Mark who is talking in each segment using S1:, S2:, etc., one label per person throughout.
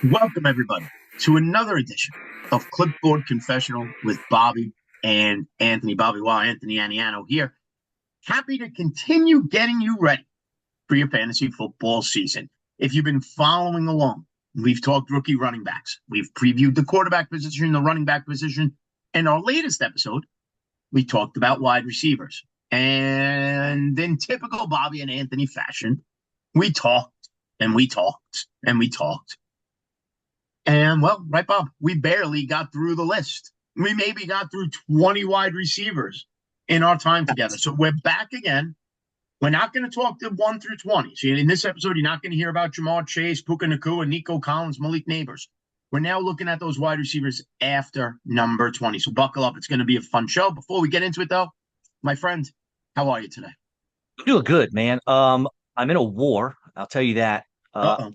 S1: Welcome, everybody, to another edition of Clipboard Confessional with Bobby and Anthony. Bobby Wah, Anthony Aniano here. Happy to continue getting you ready for your fantasy football season. If you've been following along, we've talked rookie running backs. We've previewed the quarterback position, the running back position. In our latest episode, we talked about wide receivers. And in typical Bobby and Anthony fashion, we talked and we talked and we talked. And well, right, Bob, we barely got through the list. We maybe got through 20 wide receivers in our time together. So we're back again. We're not going to talk to 1 through 20. So in this episode, you're not going to hear about Jamar Chase, Puka Nacua, Nico Collins, Malik Neighbors. We're now looking at those wide receivers after number 20. So buckle up. It's going to be a fun show. Before we get into it, though, my friend, how are you today?
S2: Doing good, man. I'm in a war. I'll tell you that.
S1: Uh-oh.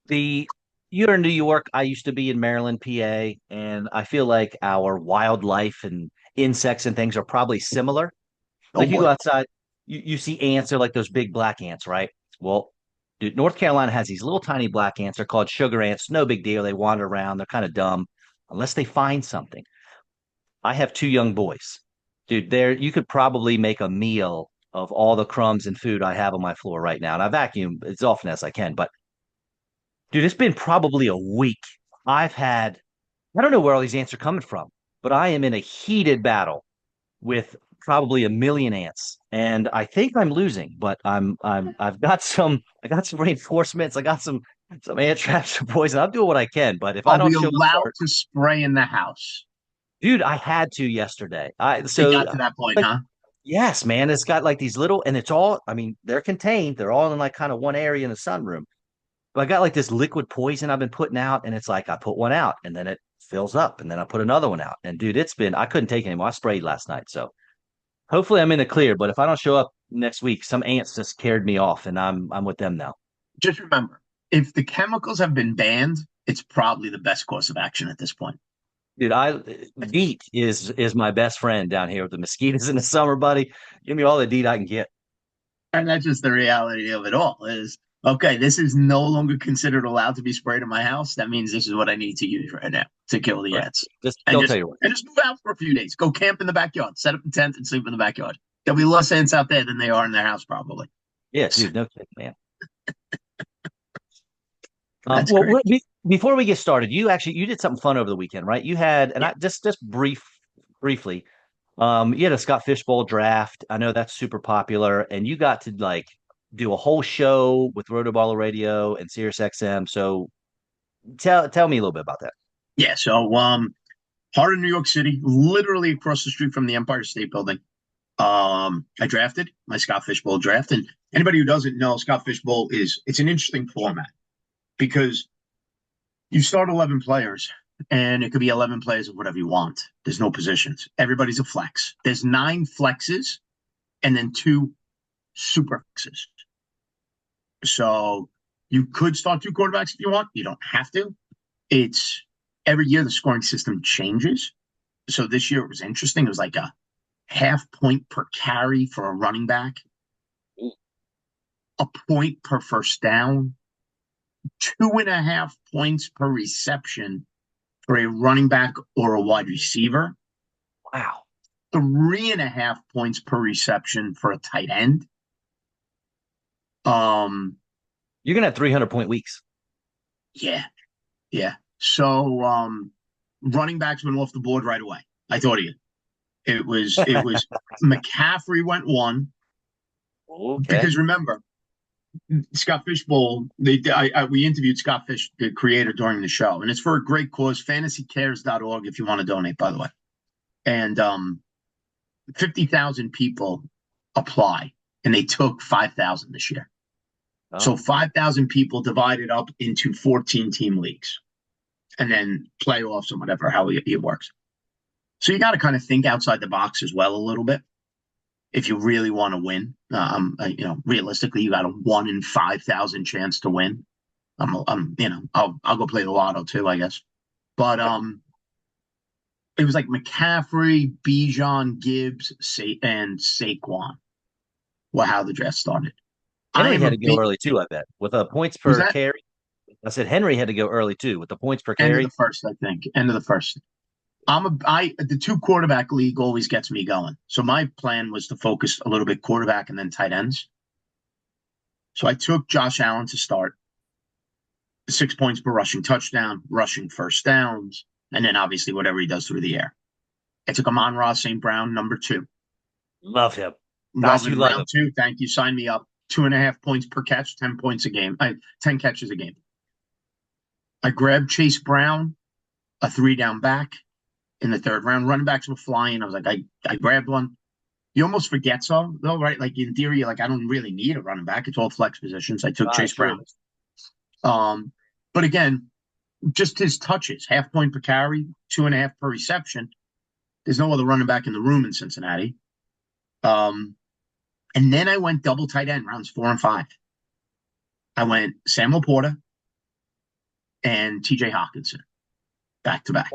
S2: The You're in New York. I used to be in Maryland, PA, and I feel like our wildlife and insects and things are probably similar.
S1: Oh,
S2: Like you go
S1: boy.
S2: outside, you see ants. They're like those big black ants, right? Well, dude, North Carolina has these little tiny black ants. They're called sugar ants. No big deal. They wander around. They're kind of dumb unless they find something. I have two young boys. Dude, there you could probably make a meal of all the crumbs and food I have on my floor right now. And I vacuum as often as I can. But dude, it's been probably a week. I don't know where all these ants are coming from, but I am in a heated battle with probably a million ants. And I think I'm losing, but I got some reinforcements. I got some ant traps and poison. I'm doing what I can, but if I
S1: Are we
S2: don't show up
S1: allowed
S2: for it,
S1: to spray in the house?
S2: dude, I had to yesterday. I
S1: It
S2: so
S1: got to that point,
S2: like
S1: huh?
S2: Yes, man. It's got like these little, and it's all, I mean, they're contained. They're all in like kind of one area in the sunroom. But I got like this liquid poison I've been putting out, and it's like I put one out and then it fills up, and then I put another one out. And dude, I couldn't take it anymore. I sprayed last night. So hopefully I'm in the clear. But if I don't show up next week, some ants just carried me off and I'm with them now.
S1: Just remember, if the chemicals have been banned, it's probably the best course of action at this point.
S2: Dude, DEET is my best friend down here with the mosquitoes in the summer, buddy. Give me all the DEET I can get.
S1: And that's just the reality of it all is, okay, this is no longer considered allowed to be sprayed in my house. That means this is what I need to use right now to kill the
S2: Right.
S1: ants.
S2: Just
S1: And
S2: don't
S1: just
S2: tell you what.
S1: and just move out for a few days. Go camp in the backyard. Set up a tent and sleep in the backyard. There'll be less ants out there than they are in their house, probably.
S2: Yeah, dude, no kidding, man.
S1: That's
S2: Well,
S1: great.
S2: before we get started, you did something fun over the weekend, right? You had, and
S1: Yeah.
S2: I just briefly, you had a Scott Fishbowl draft. I know that's super popular, and you got to like do a whole show with Rotoballer Radio and Sirius XM. So tell me a little bit about that.
S1: Yeah. So heart of New York City, literally across the street from the Empire State Building. I drafted my Scott Fishbowl draft. And anybody who doesn't know, Scott Fishbowl it's an interesting format because you start 11 players and it could be 11 players of whatever you want. There's no positions. Everybody's a flex. There's 9 flexes and then 2 super flexes. So you could start 2 quarterbacks if you want. You don't have to. It's every year the scoring system changes. So this year it was interesting. It was like a half point per carry for a running back, a point per first down, 2.5 points per reception for a running back or a wide receiver,
S2: Wow.
S1: 3.5 points per reception for a tight end. Um,
S2: You're gonna have 300-point weeks.
S1: yeah, yeah. So running backs went off the board right away. I thought of you. It was McCaffrey went one
S2: Okay.
S1: because remember Scott Fishbowl. We interviewed Scott Fish, the creator, during the show, and it's for a great cause. FantasyCares.org if you want to donate, by the way. And 50,000 people apply, and they took 5,000 this year. So
S2: Oh,
S1: 5,000 people divided up into 14-team leagues, and then playoffs and whatever how it works. So you got to kind of think outside the box as well a little bit if you really want to win. Realistically, you got a 1 in 5,000 chance to win. I'll go play the lotto too, I guess. But it was like McCaffrey, Bijan, Gibbs, and Saquon. Well, how the draft started. I
S2: Henry
S1: am
S2: had
S1: a
S2: to go
S1: big.
S2: early too, I bet, with points
S1: Was
S2: per
S1: that?
S2: carry. I said Henry had to go early too with the points per
S1: End of the
S2: carry.
S1: first, I think. End of the first. The two quarterback league always gets me going. So my plan was to focus a little bit quarterback and then tight ends. So I took Josh Allen to start, 6 points per rushing touchdown, rushing first downs, and then obviously whatever he does through the air. I took Amon-Ra St. Brown, number 2.
S2: Love him.
S1: Love
S2: Gosh, you
S1: him,
S2: love him.
S1: round 2. Thank you. Sign me up. 2.5 points per catch, 10 points a game. 10 catches a game. I grabbed Chase Brown, a 3-down back in the third round. Running backs were flying. I was like, I grabbed one. You almost forget so, though, right? Like in theory, you're like, I don't really need a running back. It's all flex positions. I took Chase
S2: True.
S1: Brown. But again, just his touches, 0.5 point per carry, 2.5 per reception. There's no other running back in the room in Cincinnati. And then I went double tight end, rounds 4 and 5. I went Sam Laporta and TJ Hawkinson back to back.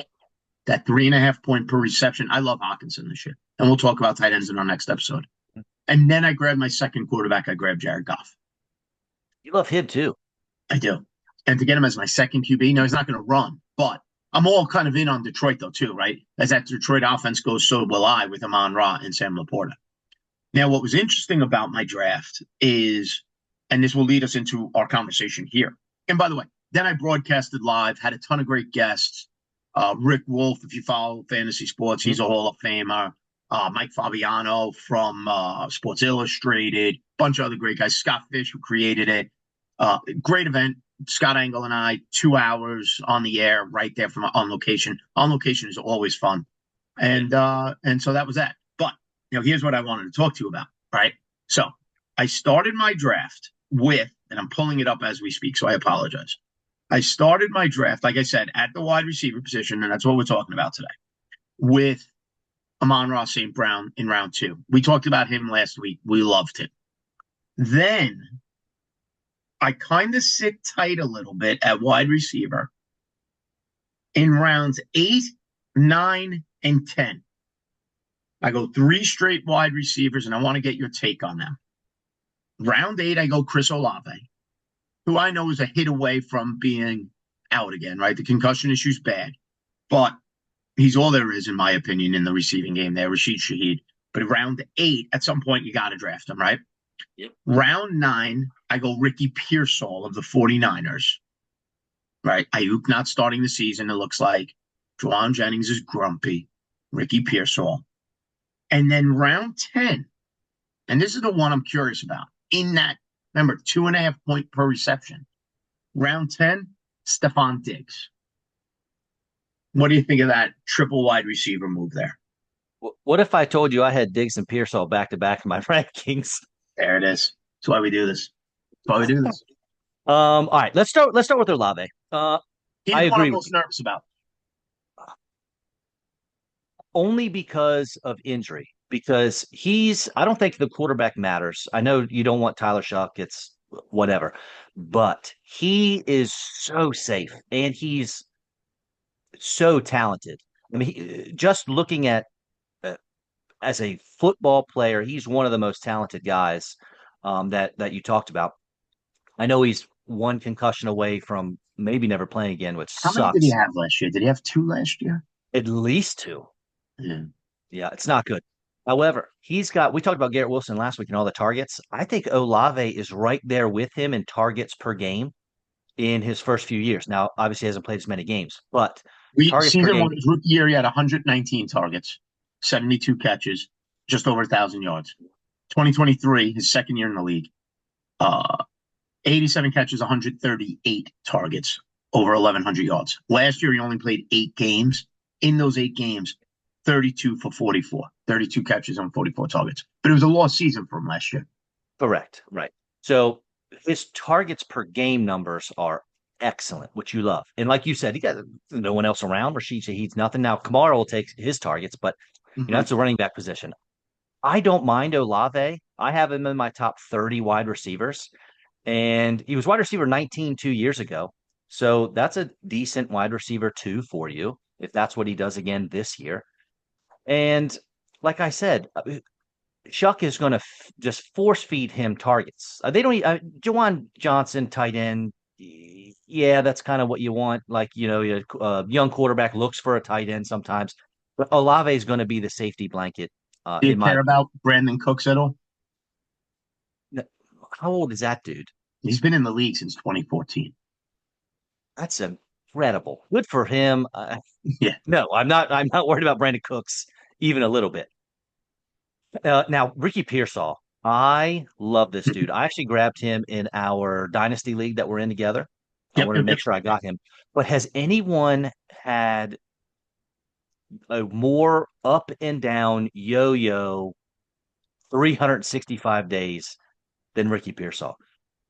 S1: That 3.5 point per reception. I love Hawkinson this year. And we'll talk about tight ends in our next episode. And then I grabbed my second quarterback. I grabbed Jared Goff.
S2: You love him too.
S1: I do. And to get him as my second QB, no, he's not going to run. But I'm all kind of in on Detroit, though, too, right? As that Detroit offense goes, so will I with Amon-Ra and Sam Laporta. Now, what was interesting about my draft is, and this will lead us into our conversation here. And by the way, then I broadcasted live, had a ton of great guests. Rick Wolf, if you follow fantasy sports, he's a Hall of Famer. Mike Fabiano from Sports Illustrated, bunch of other great guys. Scott Fish, who created it. Great event. Scott Engel and I, 2 hours on the air, right there from on location. On location is always fun, and so that was that. But here's what I wanted to talk to you about. Right. So I started my draft with, and I'm pulling it up as we speak, so I apologize. I started my draft, like I said, at the wide receiver position, and that's what we're talking about today, with Amon-Ra St. Brown in round 2. We talked about him last week. We loved him. Then I kind of sit tight a little bit at wide receiver in rounds 8, 9, and 10. I go 3 straight wide receivers, and I want to get your take on them. Round 8, I go Chris Olave, who I know is a hit away from being out again, right? The concussion issue's bad, but he's all there is, in my opinion, in the receiving game there, Rashid Shaheed. But round 8, at some point, you got to draft him, right?
S2: Yep.
S1: Round 9, I go Ricky Pearsall of the 49ers, right? Ayuk not starting the season, it looks like. Juwan Jennings is grumpy. Ricky Pearsall. And then round 10, and this is the one I'm curious about. In that, remember, 2.5 point per reception. Round 10, Stephon Diggs. What do you think of that triple wide receiver move there?
S2: What if I told you I had Diggs and Pearsall back to back in my rankings?
S1: There it is. That's why we do this. That's why we do this.
S2: All right, let's start with Olave.
S1: He's
S2: I
S1: the one
S2: agree
S1: I'm
S2: with
S1: most nervous about.
S2: only because of injury. Because I don't think the quarterback matters. I know you don't want Tyler Shuck, it's whatever, but he is so safe and he's so talented. I mean, just looking at as a football player, he's one of the most talented guys that you talked about. I know he's one concussion away from maybe never playing again, which
S1: How many did he
S2: sucks.
S1: have last year? Did he have 2 last year?
S2: At least 2.
S1: Yeah.
S2: Yeah, it's not good. However, we talked about Garrett Wilson last week and all the targets. I think Olave is right there with him in targets per game in his first few years. Now, obviously, he hasn't played as many games, but targets per
S1: Season
S2: game.
S1: 1, his rookie year, he had 119 targets, 72 catches, just over 1,000 yards. 2023, his second year in the league, 87 catches, 138 targets, over 1,100 yards. Last year, he only played 8 games. In those 8 games, 32 for 44, 32 catches on 44 targets. But it was a lost season for him last year.
S2: Correct. Right. So his targets per game numbers are excellent, which you love. And like you said, he got no one else around. Rashid Shaheed's nothing. Now, Kamara will take his targets, but that's a running back position. I don't mind Olave. I have him in my top 30 wide receivers. And he was wide receiver 19 2 years ago. So that's a decent wide receiver 2 for you, if that's what he does again this year. And like I said, Chuck is going to just force feed him targets. They don't. Jawan Johnson, tight end, yeah, that's kind of what you want. Like, a young quarterback looks for a tight end sometimes, but Olave is going to be the safety blanket,
S1: Do you
S2: in my
S1: care
S2: opinion.
S1: about Brandon Cooks at all?
S2: How old is that dude?
S1: He's been in the league since 2014.
S2: That's incredible. Good for him.
S1: Yeah.
S2: No, I'm not. I'm not worried about Brandon Cooks even a little bit. Now, Ricky Pearsall, I love this dude. I actually grabbed him in our dynasty league that we're in together. I
S1: Yep,
S2: wanted to
S1: yep,
S2: make
S1: yep.
S2: sure I got him. But has anyone had a more up and down yo-yo 365 days than Ricky Pearsall?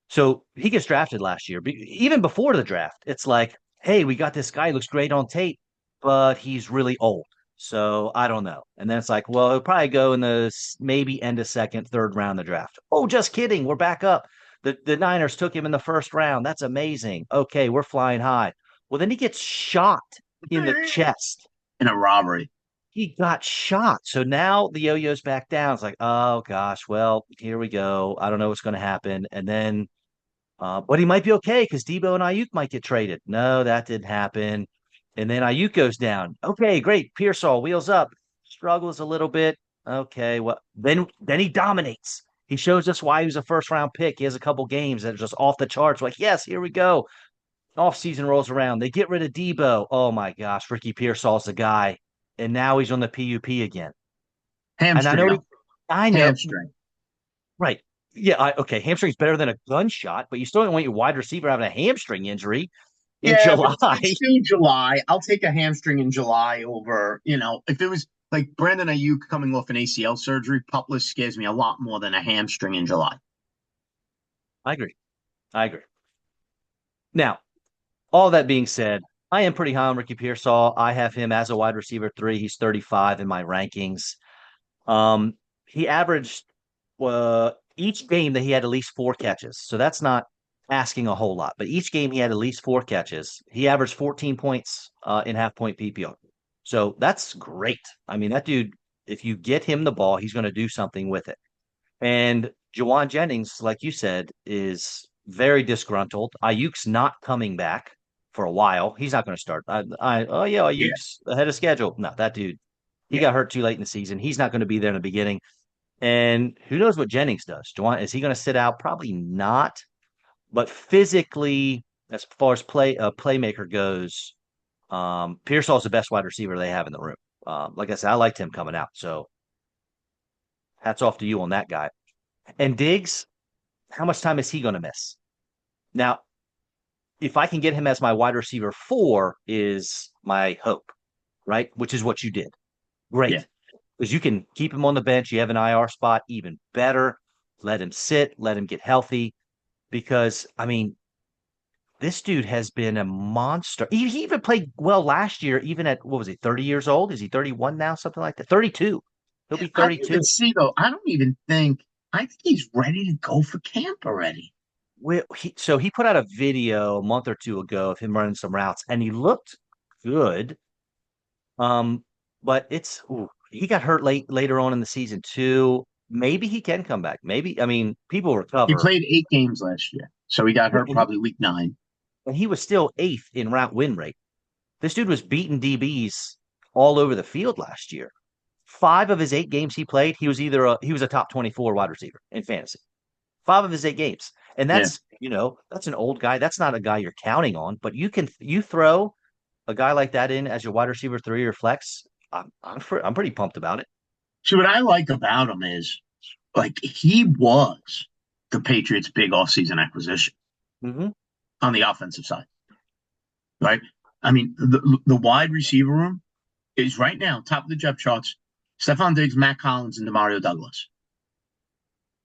S2: So he gets drafted last year. Even before the draft, it's like, hey, we got this guy who looks great on tape, but he's really old. So I don't know. And then it's like, well, he'll probably go in the maybe end of second, third round of the draft. Oh, just kidding. We're back up. The Niners took him in the first round. That's amazing. Okay, we're flying high. Well, then he gets shot in the chest.
S1: In a robbery.
S2: He got shot. So now the yo-yo's back down. It's like, oh gosh, well, here we go. I don't know what's going to happen. And then but he might be okay because Debo and Ayuk might get traded. No, that didn't happen. And then Ayuk goes down. Okay, great. Pearsall wheels up, struggles a little bit. Okay, well then he dominates. He shows us why he was a first round pick. He has a couple games that are just off the charts. Like, yes, here we go. Off season rolls around. They get rid of Debo. Oh my gosh, Ricky Pearsall's the guy. And now he's on the PUP again. And I
S1: Hamstring.
S2: know
S1: No.
S2: I know.
S1: Hamstring.
S2: Right. Yeah, okay. Hamstring's better than a gunshot, but you still don't want your wide receiver having a hamstring injury in
S1: Yeah, but
S2: July.
S1: it's still July. I'll take a hamstring in July over, if it was like Brandon Ayuk coming off an ACL surgery, pupless scares me a lot more than a hamstring in July.
S2: I agree. I agree. Now, all that being said, I am pretty high on Ricky Pearsall. I have him as a wide receiver three. He's 35 in my rankings. Um, he averaged each game that he had at least four catches. So that's not asking a whole lot, but each game he had at least four catches. He averaged 14 points in half point PPR. So that's great. I mean, that dude, if you get him the ball, he's going to do something with it. And Jawan Jennings, like you said, is very disgruntled. Ayuk's not coming back for a while. He's not going to start. Oh yeah,
S1: Yeah,
S2: Ayuk's ahead of schedule. No, that dude, he
S1: yeah.
S2: got hurt too late in the season. He's not going to be there in the beginning. And who knows what Jennings does? Jawan, is he going to sit out? Probably not. But physically, as far as playmaker goes, Pearsall's the best wide receiver they have in the room. Like I said, I liked him coming out. So hats off to you on that guy. And Diggs, how much time is he going to miss? Now, if I can get him as my wide receiver four, is my hope, right? Which is what you did.
S1: Yeah.
S2: Great. Because you can keep him on the bench. You have an IR spot, even better. Let him sit, let him get healthy. Because, I mean, this dude has been a monster. He even played well last year, even at, what was he, 30 years old? Is he 31 now? Something like that. 32. He'll be
S1: I don't even
S2: 32.
S1: see though. I think he's ready to go for camp already.
S2: So he put out a video a month or two ago of him running some routes, and he looked good. Um, but he got hurt later on in the season too. Maybe he can come back. Maybe, I mean, people
S1: He
S2: recover.
S1: played 8 games last year, so he got
S2: Yeah,
S1: hurt probably week 9.
S2: and he was still eighth in route win rate. This dude was beating DBs all over the field last year. Five of his 8 games he played, he was a top 24 wide receiver in fantasy. Five of his 8 games. And
S1: Yeah.
S2: that's an old guy. That's not a guy you're counting on, but you throw a guy like that in as your wide receiver three or flex. I'm pretty pumped about it.
S1: So what I like about him is like he was the Patriots' big offseason acquisition
S2: Hmm.
S1: on the offensive side, right? I mean, the wide receiver room is right now top of the depth charts. Stephon Diggs, Matt Collins, and Demario Douglas.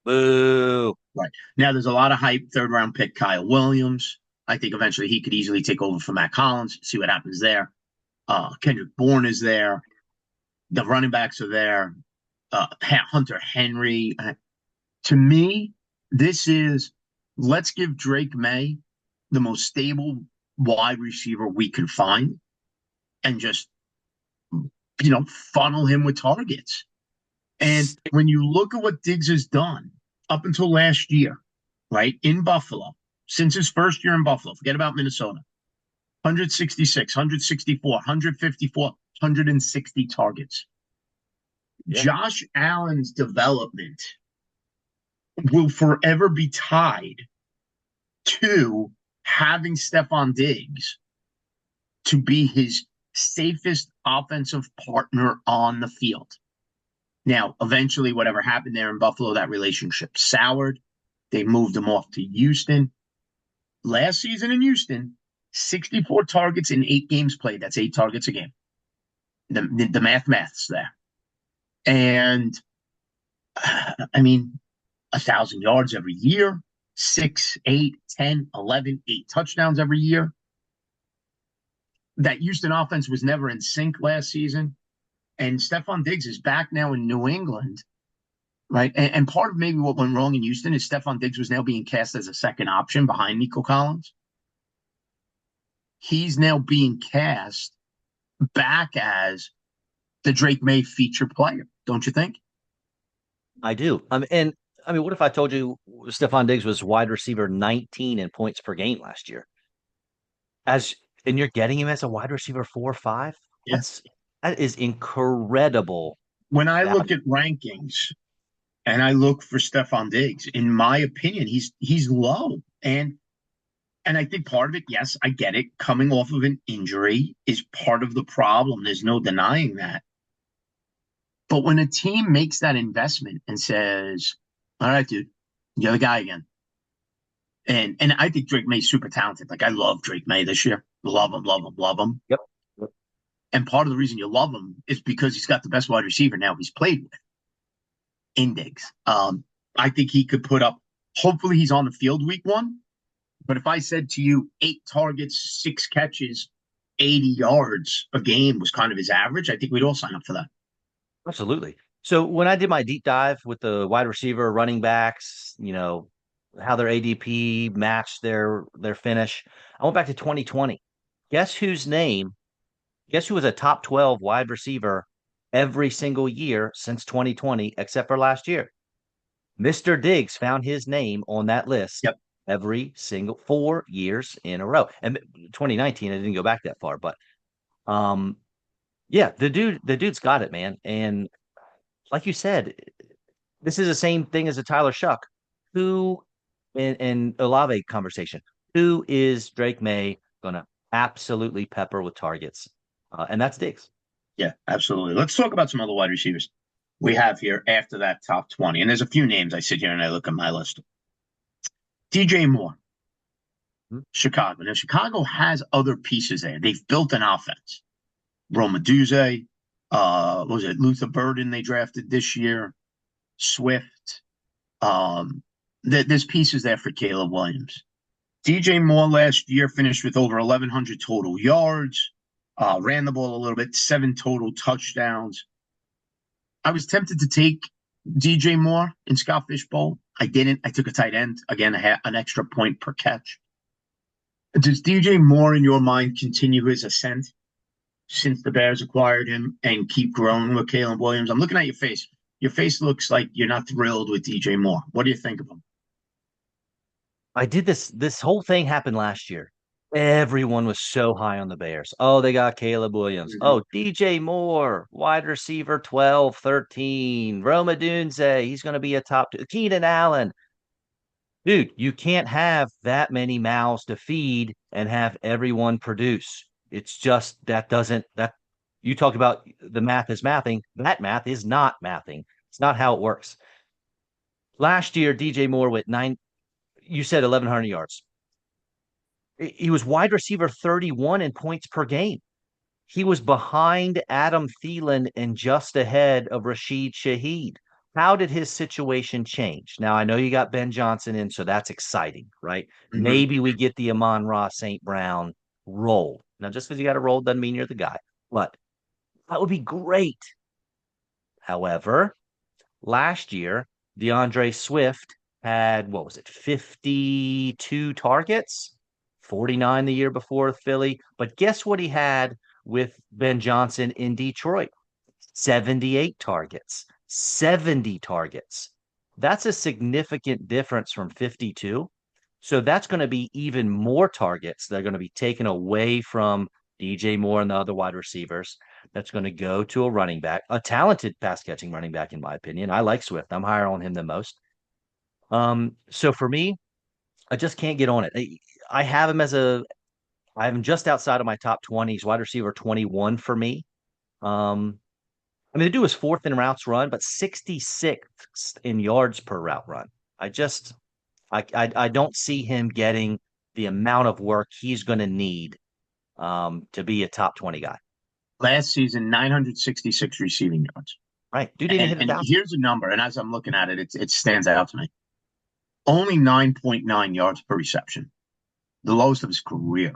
S2: Boo.
S1: Right now, there's a lot of hype. Third round pick Kyle Williams. I think eventually he could easily take over for Matt Collins. See what happens there. Kendrick Bourne is there. The running backs are there. Hunter Henry. To me, this is let's give Drake May the most stable wide receiver we can find and just, funnel him with targets. And when you look at what Diggs has done up until last year, right, in Buffalo, since his first year in Buffalo. Forget about Minnesota. 166, 164, 154, 160 targets.
S2: Yeah.
S1: Josh Allen's development will forever be tied to having Stephon Diggs to be his safest offensive partner on the field. Now, eventually, whatever happened there in Buffalo, that relationship soured. They moved him off to Houston. Last season in Houston, 64 targets in 8 games played. That's 8 targets a game. The math's there. And, I mean, 1,000 yards every year, 6, 8, 10, 11, 8 touchdowns every year. That Houston offense was never in sync last season. And Stephon Diggs is back now in New England, right? And part of maybe what went wrong in Houston is Stephon Diggs was now being cast as a second option behind Nico Collins. He's now being cast back as the Drake May feature player, don't you think?
S2: I do. What if I told you Stephon Diggs was wide receiver 19 in points per game last year? And you're getting him as a wide receiver 4 or 5?
S1: Yeah.
S2: That is incredible
S1: When I look
S2: value.
S1: at rankings and I look for Stephon Diggs, in my opinion, he's low. And I think part of it, yes, I get it. Coming off of an injury is part of the problem. There's no denying that. But when a team makes that investment and says, all right, dude, you're the guy again. And I think Drake May's super talented. Like, I love Drake May this year. Love him, love him, love him.
S2: Yep.
S1: And part of the reason you love him is because he's got the best wide receiver now he's played with in Diggs. I think he could put up, hopefully he's on the field week 1. But if I said to you 8 targets, 6 catches, 80 yards a game was kind of his average, I think we'd all sign up for that.
S2: Absolutely. So when I did my deep dive with the wide receiver, running backs, how their ADP matched their finish, I went back to 2020. Guess whose name? Guess who was a top 12 wide receiver every single year since 2020, except for last year? Mr. Diggs found his name on that list
S1: Yep.
S2: every single 4 years in a row. And 2019, I didn't go back that far, but yeah, the dude's got it, man. And like you said, this is the same thing as a Tyler Shuck, who in Olave conversation, who is Drake May gonna absolutely pepper with targets, and that's Diggs.
S1: Yeah, absolutely. Let's talk about some other wide receivers we have here after that top 20. And there's a few names I sit here and I look at my list. DJ Moore, Chicago. Now, Chicago has other pieces there. They've built an offense. Roma Duze, was it Luther Burden they drafted this year? Swift. There's pieces there for Caleb Williams. DJ Moore last year finished with over 1,100 total yards, ran the ball a little bit, 7 total touchdowns. I was tempted to take DJ Moore in Scott Fishbowl. I didn't. I took a tight end. Again, an extra point per catch. Does DJ Moore, in your mind, continue his ascent since the Bears acquired him and keep growing with Caleb Williams? I'm looking at your face. Your face looks like you're not thrilled with DJ Moore. What do you think of him?
S2: I did this whole thing happened last year. Everyone was so high on the Bears. Oh, they got Caleb Williams.
S1: Mm-hmm.
S2: Oh, DJ Moore, wide receiver 12, 13. Roma Dunze, he's going to be a top 2. Keenan Allen. Dude, you can't have that many mouths to feed and have everyone produce. It's just that you talk about the math is mathing. That math is not mathing. It's not how it works. Last year, DJ Moore with you said 1,100 yards. He was wide receiver 31 in points per game. He was behind Adam Thielen and just ahead of Rashid Shaheed. How did his situation change? Now, I know you got Ben Johnson in, so that's exciting, right?
S1: Mm-hmm.
S2: Maybe we get the Amon-Ra St. Brown role. Now, just because you got a role doesn't mean you're the guy, but that would be great. However, last year, DeAndre Swift had, 52 targets, 49 the year before with Philly. But guess what he had with Ben Johnson in Detroit? 78 targets, 70 targets. That's a significant difference from 52. So that's going to be even more targets that are going to be taken away from DJ Moore and the other wide receivers. That's going to go to a running back, a talented pass catching running back, in my opinion. I like Swift. I'm higher on him than most. So for me, I just can't get on it. I have him I have him just outside of my top 20s, wide receiver 21 for me. Um, I mean, the dude was fourth in routes run, but 66th in yards per route run. I just, I don't see him getting the amount of work he's going to need to be a top 20 guy.
S1: Last season, 966 receiving yards.
S2: Right. Dude didn't hit a
S1: And
S2: thousand.
S1: here's a number, and as I'm looking at it, it stands out to me. Only 9.9 yards per reception, the lowest of his career.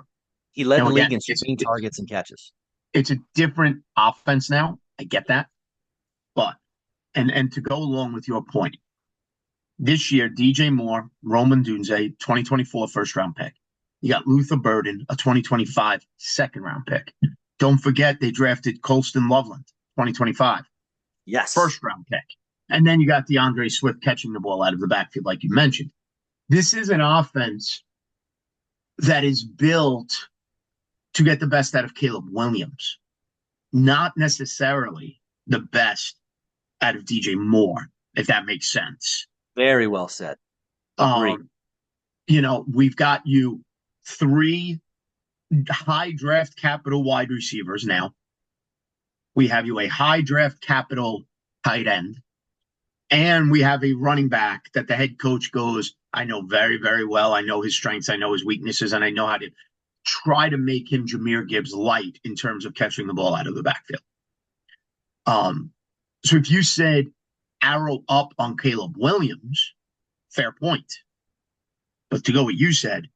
S2: He led
S1: Now,
S2: the league
S1: again,
S2: in screen targets and catches.
S1: it's a different offense now. I get that. But, and to go along with your point, this year, DJ Moore, Roman Dunze, 2024 first round pick. You got Luther Burden, a 2025 second round pick. Don't forget they drafted Colston Loveland, 2025.
S2: Yes.
S1: First round pick. And then you got DeAndre Swift catching the ball out of the backfield, like you mentioned. This is an offense that is built to get the best out of Caleb Williams, not necessarily the best out of DJ Moore, if that makes sense.
S2: Very well said. Agree.
S1: We've got you 3 high draft capital wide receivers now. We have you a high draft capital tight end. And we have a running back that the head coach goes, I know very, very well. I know his strengths. I know his weaknesses. And I know how to try to make him Jahmyr Gibbs light in terms of catching the ball out of the backfield. So if you said arrow up on Caleb Williams, fair point. But to go what you said,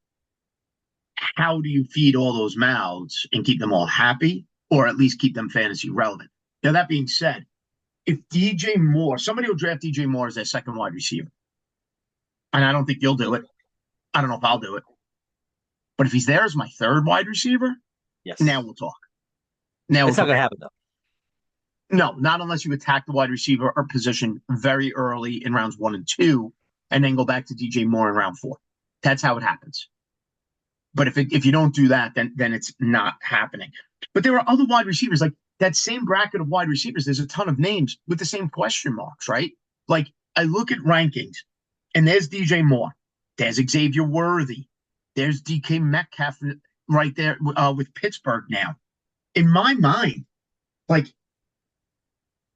S1: how do you feed all those mouths and keep them all happy, or at least keep them fantasy relevant? Now, that being said, if DJ Moore, somebody will draft DJ Moore as their second wide receiver, and I don't think you'll do it. I don't know if I'll do it. But if he's there as my third wide receiver,
S2: yes.
S1: Now we'll talk.
S2: It's not going to happen, though.
S1: No, not unless you attack the wide receiver or position very early in rounds 1 and 2, and then go back to DJ Moore in round 4. That's how it happens. But if you don't do that, then it's not happening. But there are other wide receivers, like that same bracket of wide receivers. There's a ton of names with the same question marks, right? Like I look at rankings, and there's DJ Moore, there's Xavier Worthy, there's DK Metcalf right there with Pittsburgh now. In my mind, like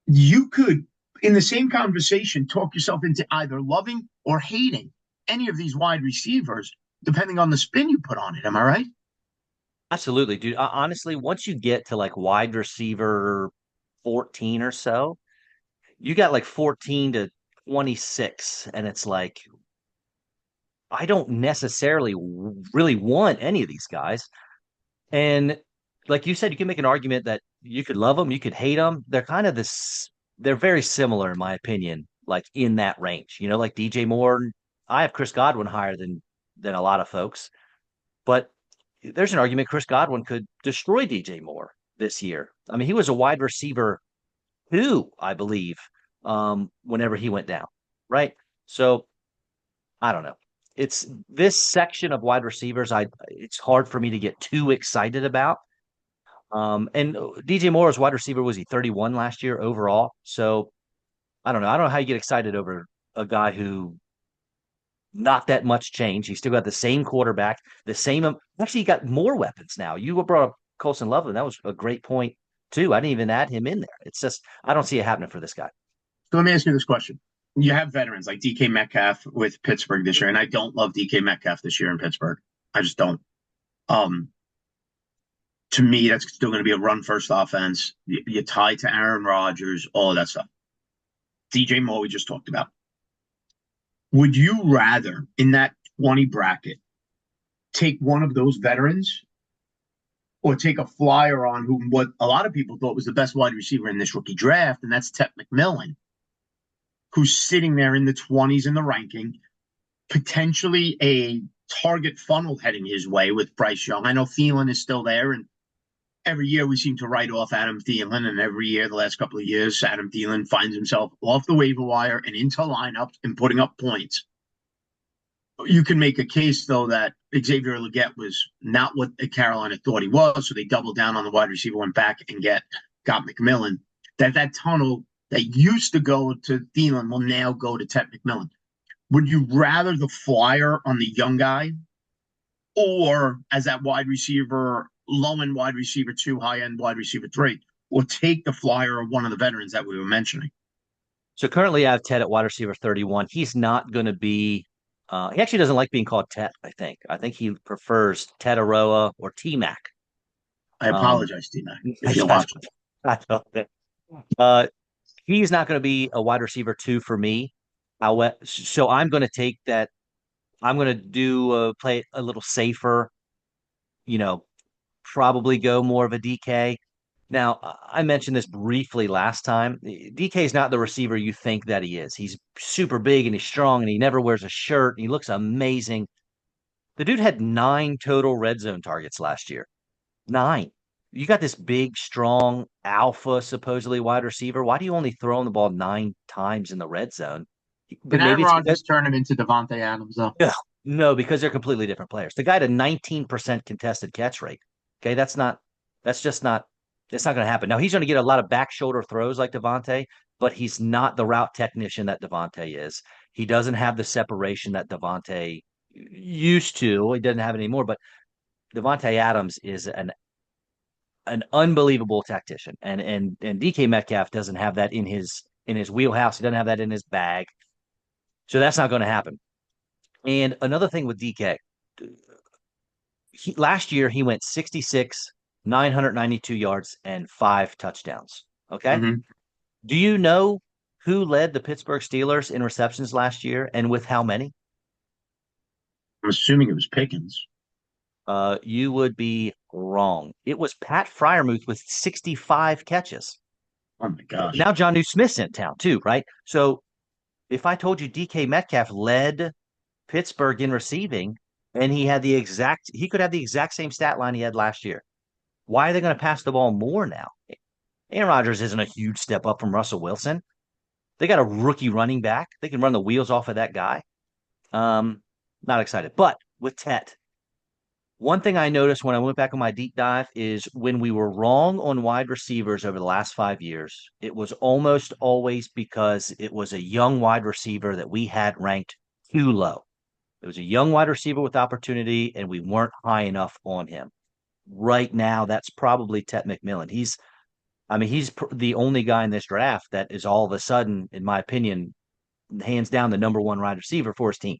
S1: you could, in the same conversation, talk yourself into either loving or hating any of these wide receivers, depending on the spin you put on it. Am I right?
S2: Absolutely, dude. Honestly, once you get to like wide receiver 14 or so, you got like 14 to 26, and it's like, I don't necessarily really want any of these guys. And like you said, you can make an argument that you could love them, you could hate them. They're kind of they're very similar, in my opinion, like in that range. Like DJ Moore, I have Chris Godwin higher than a lot of folks, but there's an argument Chris Godwin could destroy DJ Moore this year. I mean, he was a wide receiver 2, I believe, whenever he went down, right? So I don't know. It's this section of wide receivers. It's hard for me to get too excited about. And DJ Moore's wide receiver, was he 31 last year overall? So I don't know. I don't know how you get excited over a guy who not that much change. He's still got the same quarterback, the same. Actually, he got more weapons now. You brought up Colson Loveland. That was a great point too. I didn't even add him in there. It's just I don't see it happening for this guy.
S1: So let me ask you this question. You have veterans like DK Metcalf with Pittsburgh this year, and I don't love DK Metcalf this year in Pittsburgh. I just don't. To me, that's still going to be a run-first offense. You tie to Aaron Rodgers, all of that stuff. DJ Moore, we just talked about. Would you rather, in that 20 bracket, take one of those veterans or take a flyer on what a lot of people thought was the best wide receiver in this rookie draft, and that's Ted McMillan, who's sitting there in the 20s in the ranking, potentially a target funnel heading his way with Bryce Young. I know Thielen is still there, and every year we seem to write off Adam Thielen, and every year the last couple of years, Adam Thielen finds himself off the waiver wire and into lineups and putting up points. You can make a case, though, that Xavier Legette was not what Carolina thought he was, so they doubled down on the wide receiver, went back and got McMillan. That tunnel that used to go to Thielen will now go to Ted McMillan. Would you rather the flyer on the young guy or as that wide receiver, low end wide receiver two, high end wide receiver three, or take the flyer of one of the veterans that we were mentioning?
S2: So currently I have Ted at wide receiver 31. He's not going to be, he actually doesn't like being called Ted, I think. I think he prefers Ted Aroa or T Mac.
S1: I
S2: Um,
S1: apologize, T-Mac, if you're watching.
S2: I don't think. Uh, he's not going to be a wide receiver two for me. So I'm going to take that. I'm going to do play a little safer, you know, probably go more of a DK. Now, I mentioned this briefly last time. DK is not the receiver you think that he is. He's super big and he's strong and he never wears a shirt. And he looks amazing. The dude had 9 total red zone targets last year. 9. You got this big, strong alpha, supposedly wide receiver. Why do you only throw him the ball 9 times in the red zone?
S1: Can
S2: But maybe
S1: Aaron
S2: it's because
S1: Rodgers turn him into Devontae Adams, though?
S2: no, no, because they're completely different players. The guy had a 19% contested catch rate. Okay, that's just not, it's not going to happen. Now he's going to get a lot of back shoulder throws like Devontae, but he's not the route technician that Devontae is. He doesn't have the separation that Devontae used to. He doesn't have it anymore, but Devontae Adams is an unbelievable tactician. And DK Metcalf doesn't have that in his wheelhouse. He doesn't have that in his bag. So that's not going to happen. And another thing with DK, last year he went 66, 992 yards, and 5 touchdowns. Okay.
S1: Mm-hmm.
S2: Do you know who led the Pittsburgh Steelers in receptions last year and with how many?
S1: I'm assuming it was Pickens.
S2: You would be wrong. It was Pat Fryermuth with 65 catches.
S1: Oh my gosh.
S2: Now John New Smith's in town too, right? So if I told you DK Metcalf led Pittsburgh in receiving and he could have the exact same stat line he had last year. Why are they going to pass the ball more now? Aaron Rodgers isn't a huge step up from Russell Wilson. They got a rookie running back. They can run the wheels off of that guy. Not excited. But with Tet, one thing I noticed when I went back on my deep dive is when we were wrong on wide receivers over the last 5 years, it was almost always because it was a young wide receiver that we had ranked too low. It was a young wide receiver with opportunity, and we weren't high enough on him. Right now, that's probably Tet McMillan. He's the only guy in this draft that is all of a sudden, in my opinion, hands down the number one wide receiver for his team.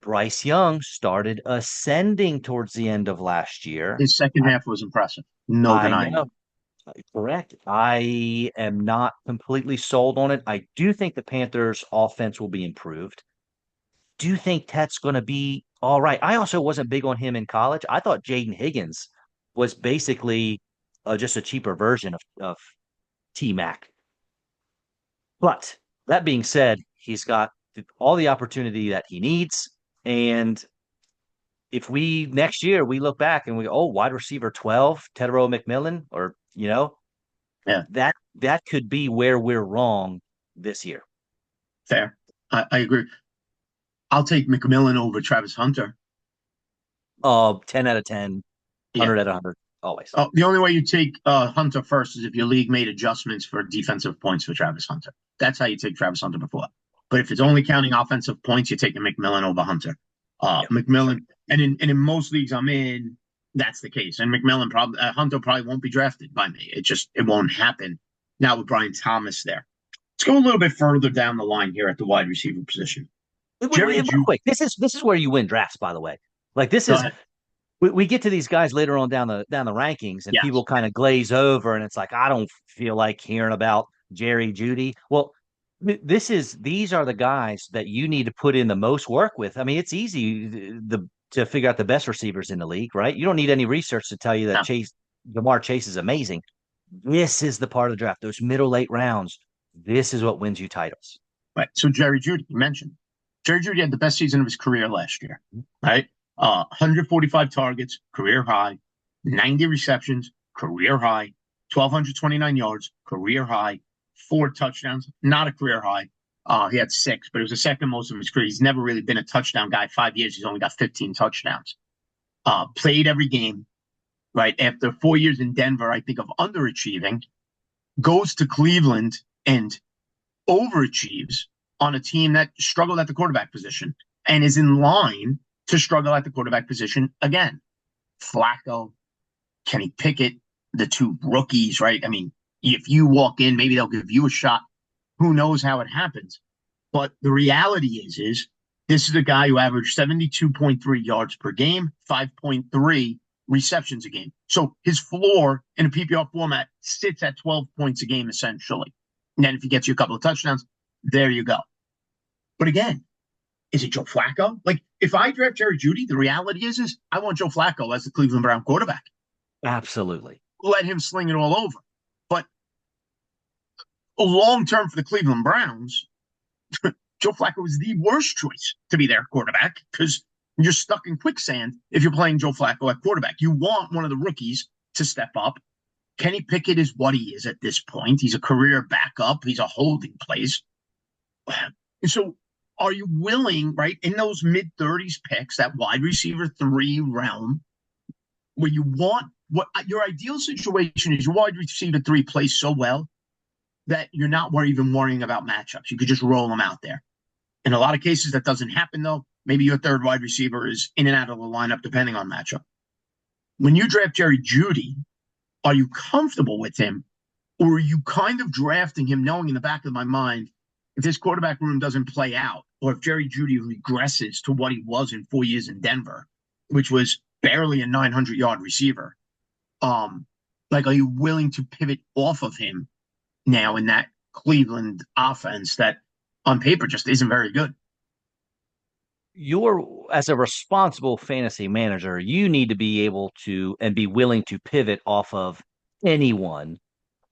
S2: Bryce Young started ascending towards the end of last year.
S1: His second half was impressive. No denying it.
S2: Correct. I am not completely sold on it. I do think the Panthers' offense will be improved. Do think Tet's going to be all right. I also wasn't big on him in college. I thought Jaden Higgins was basically just a cheaper version of T Mac. But that being said, he's got all the opportunity that he needs. And if we next year we look back and we go, oh, wide receiver 12, Tedero McMillan, or
S1: Yeah,
S2: that could be where we're wrong this year.
S1: fair. I agree. I'll take McMillan over Travis Hunter.
S2: 10 out of 10,
S1: Yeah.
S2: 100 out of 100, always.
S1: The only way you take Hunter first is if your league made adjustments for defensive points for Travis Hunter. That's how you take Travis Hunter before. But if it's only counting offensive points, you're taking McMillan over Hunter. McMillan, and in most leagues I'm in, that's the case. And Hunter probably won't be drafted by me. It won't happen now with Brian Thomas there. Let's go a little bit further down the line here at the wide receiver position.
S2: Real quick, this is where you win drafts, by the way. Like this is we get to these guys later on down the rankings, and people kind of glaze over, and it's like I don't feel like hearing about Jerry Jeudy. Well, these are the guys that you need to put in the most work with. I mean, it's easy to figure out the best receivers in the league, right? You don't need any research to tell you that Jamar Chase is amazing. This is the part of the draft, those middle late rounds. This is what wins you titles.
S1: Right. So Jerry Jeudy, you mentioned. Jerry Jeudy had the best season of his career last year, right? 145 targets, career high, 90 receptions, career high, 1,229 yards, career high, 4 touchdowns, not a career high, He had 6, but it was the second most of his career. He's never really been a touchdown guy. 5 years, he's only got 15 touchdowns. Played every game, right? After 4 years in Denver, I think of underachieving, goes to Cleveland and overachieves on a team that struggled at the quarterback position and is in line to struggle at the quarterback position again. Flacco, Kenny Pickett, the 2 rookies, right? I mean, if you walk in, maybe they'll give you a shot. Who knows how it happens? But the reality is this is a guy who averaged 72.3 yards per game, 5.3 receptions a game. So his floor in a PPR format sits at 12 points a game, essentially. And then if he gets you a couple of touchdowns, there you go. But again, is it Joe Flacco? Like, if I draft Jerry Jeudy, the reality is I want Joe Flacco as the Cleveland Brown quarterback.
S2: Absolutely.
S1: Let him sling it all over. But long term for the Cleveland Browns, Joe Flacco is the worst choice to be their quarterback because you're stuck in quicksand if you're playing Joe Flacco at quarterback. You want one of the rookies to step up. Kenny Pickett is what he is at this point. He's a career backup. He's a holding place. And so are you willing, right, in those mid-30s picks, that wide receiver 3 realm, where you want what your ideal situation is, your wide receiver 3 plays so well that you're not even worrying about matchups. You could just roll them out there. In a lot of cases, that doesn't happen, though. Maybe your third wide receiver is in and out of the lineup, depending on matchup. When you draft Jerry Jeudy, are you comfortable with him, or are you kind of drafting him knowing in the back of my mind, if this quarterback room doesn't play out, or if Jerry Jeudy regresses to what he was in 4 years in Denver, which was barely a 900-yard receiver, like, are you willing to pivot off of him now in that Cleveland offense that on paper just isn't very good?
S2: As a responsible fantasy manager, you need to be able to and be willing to pivot off of anyone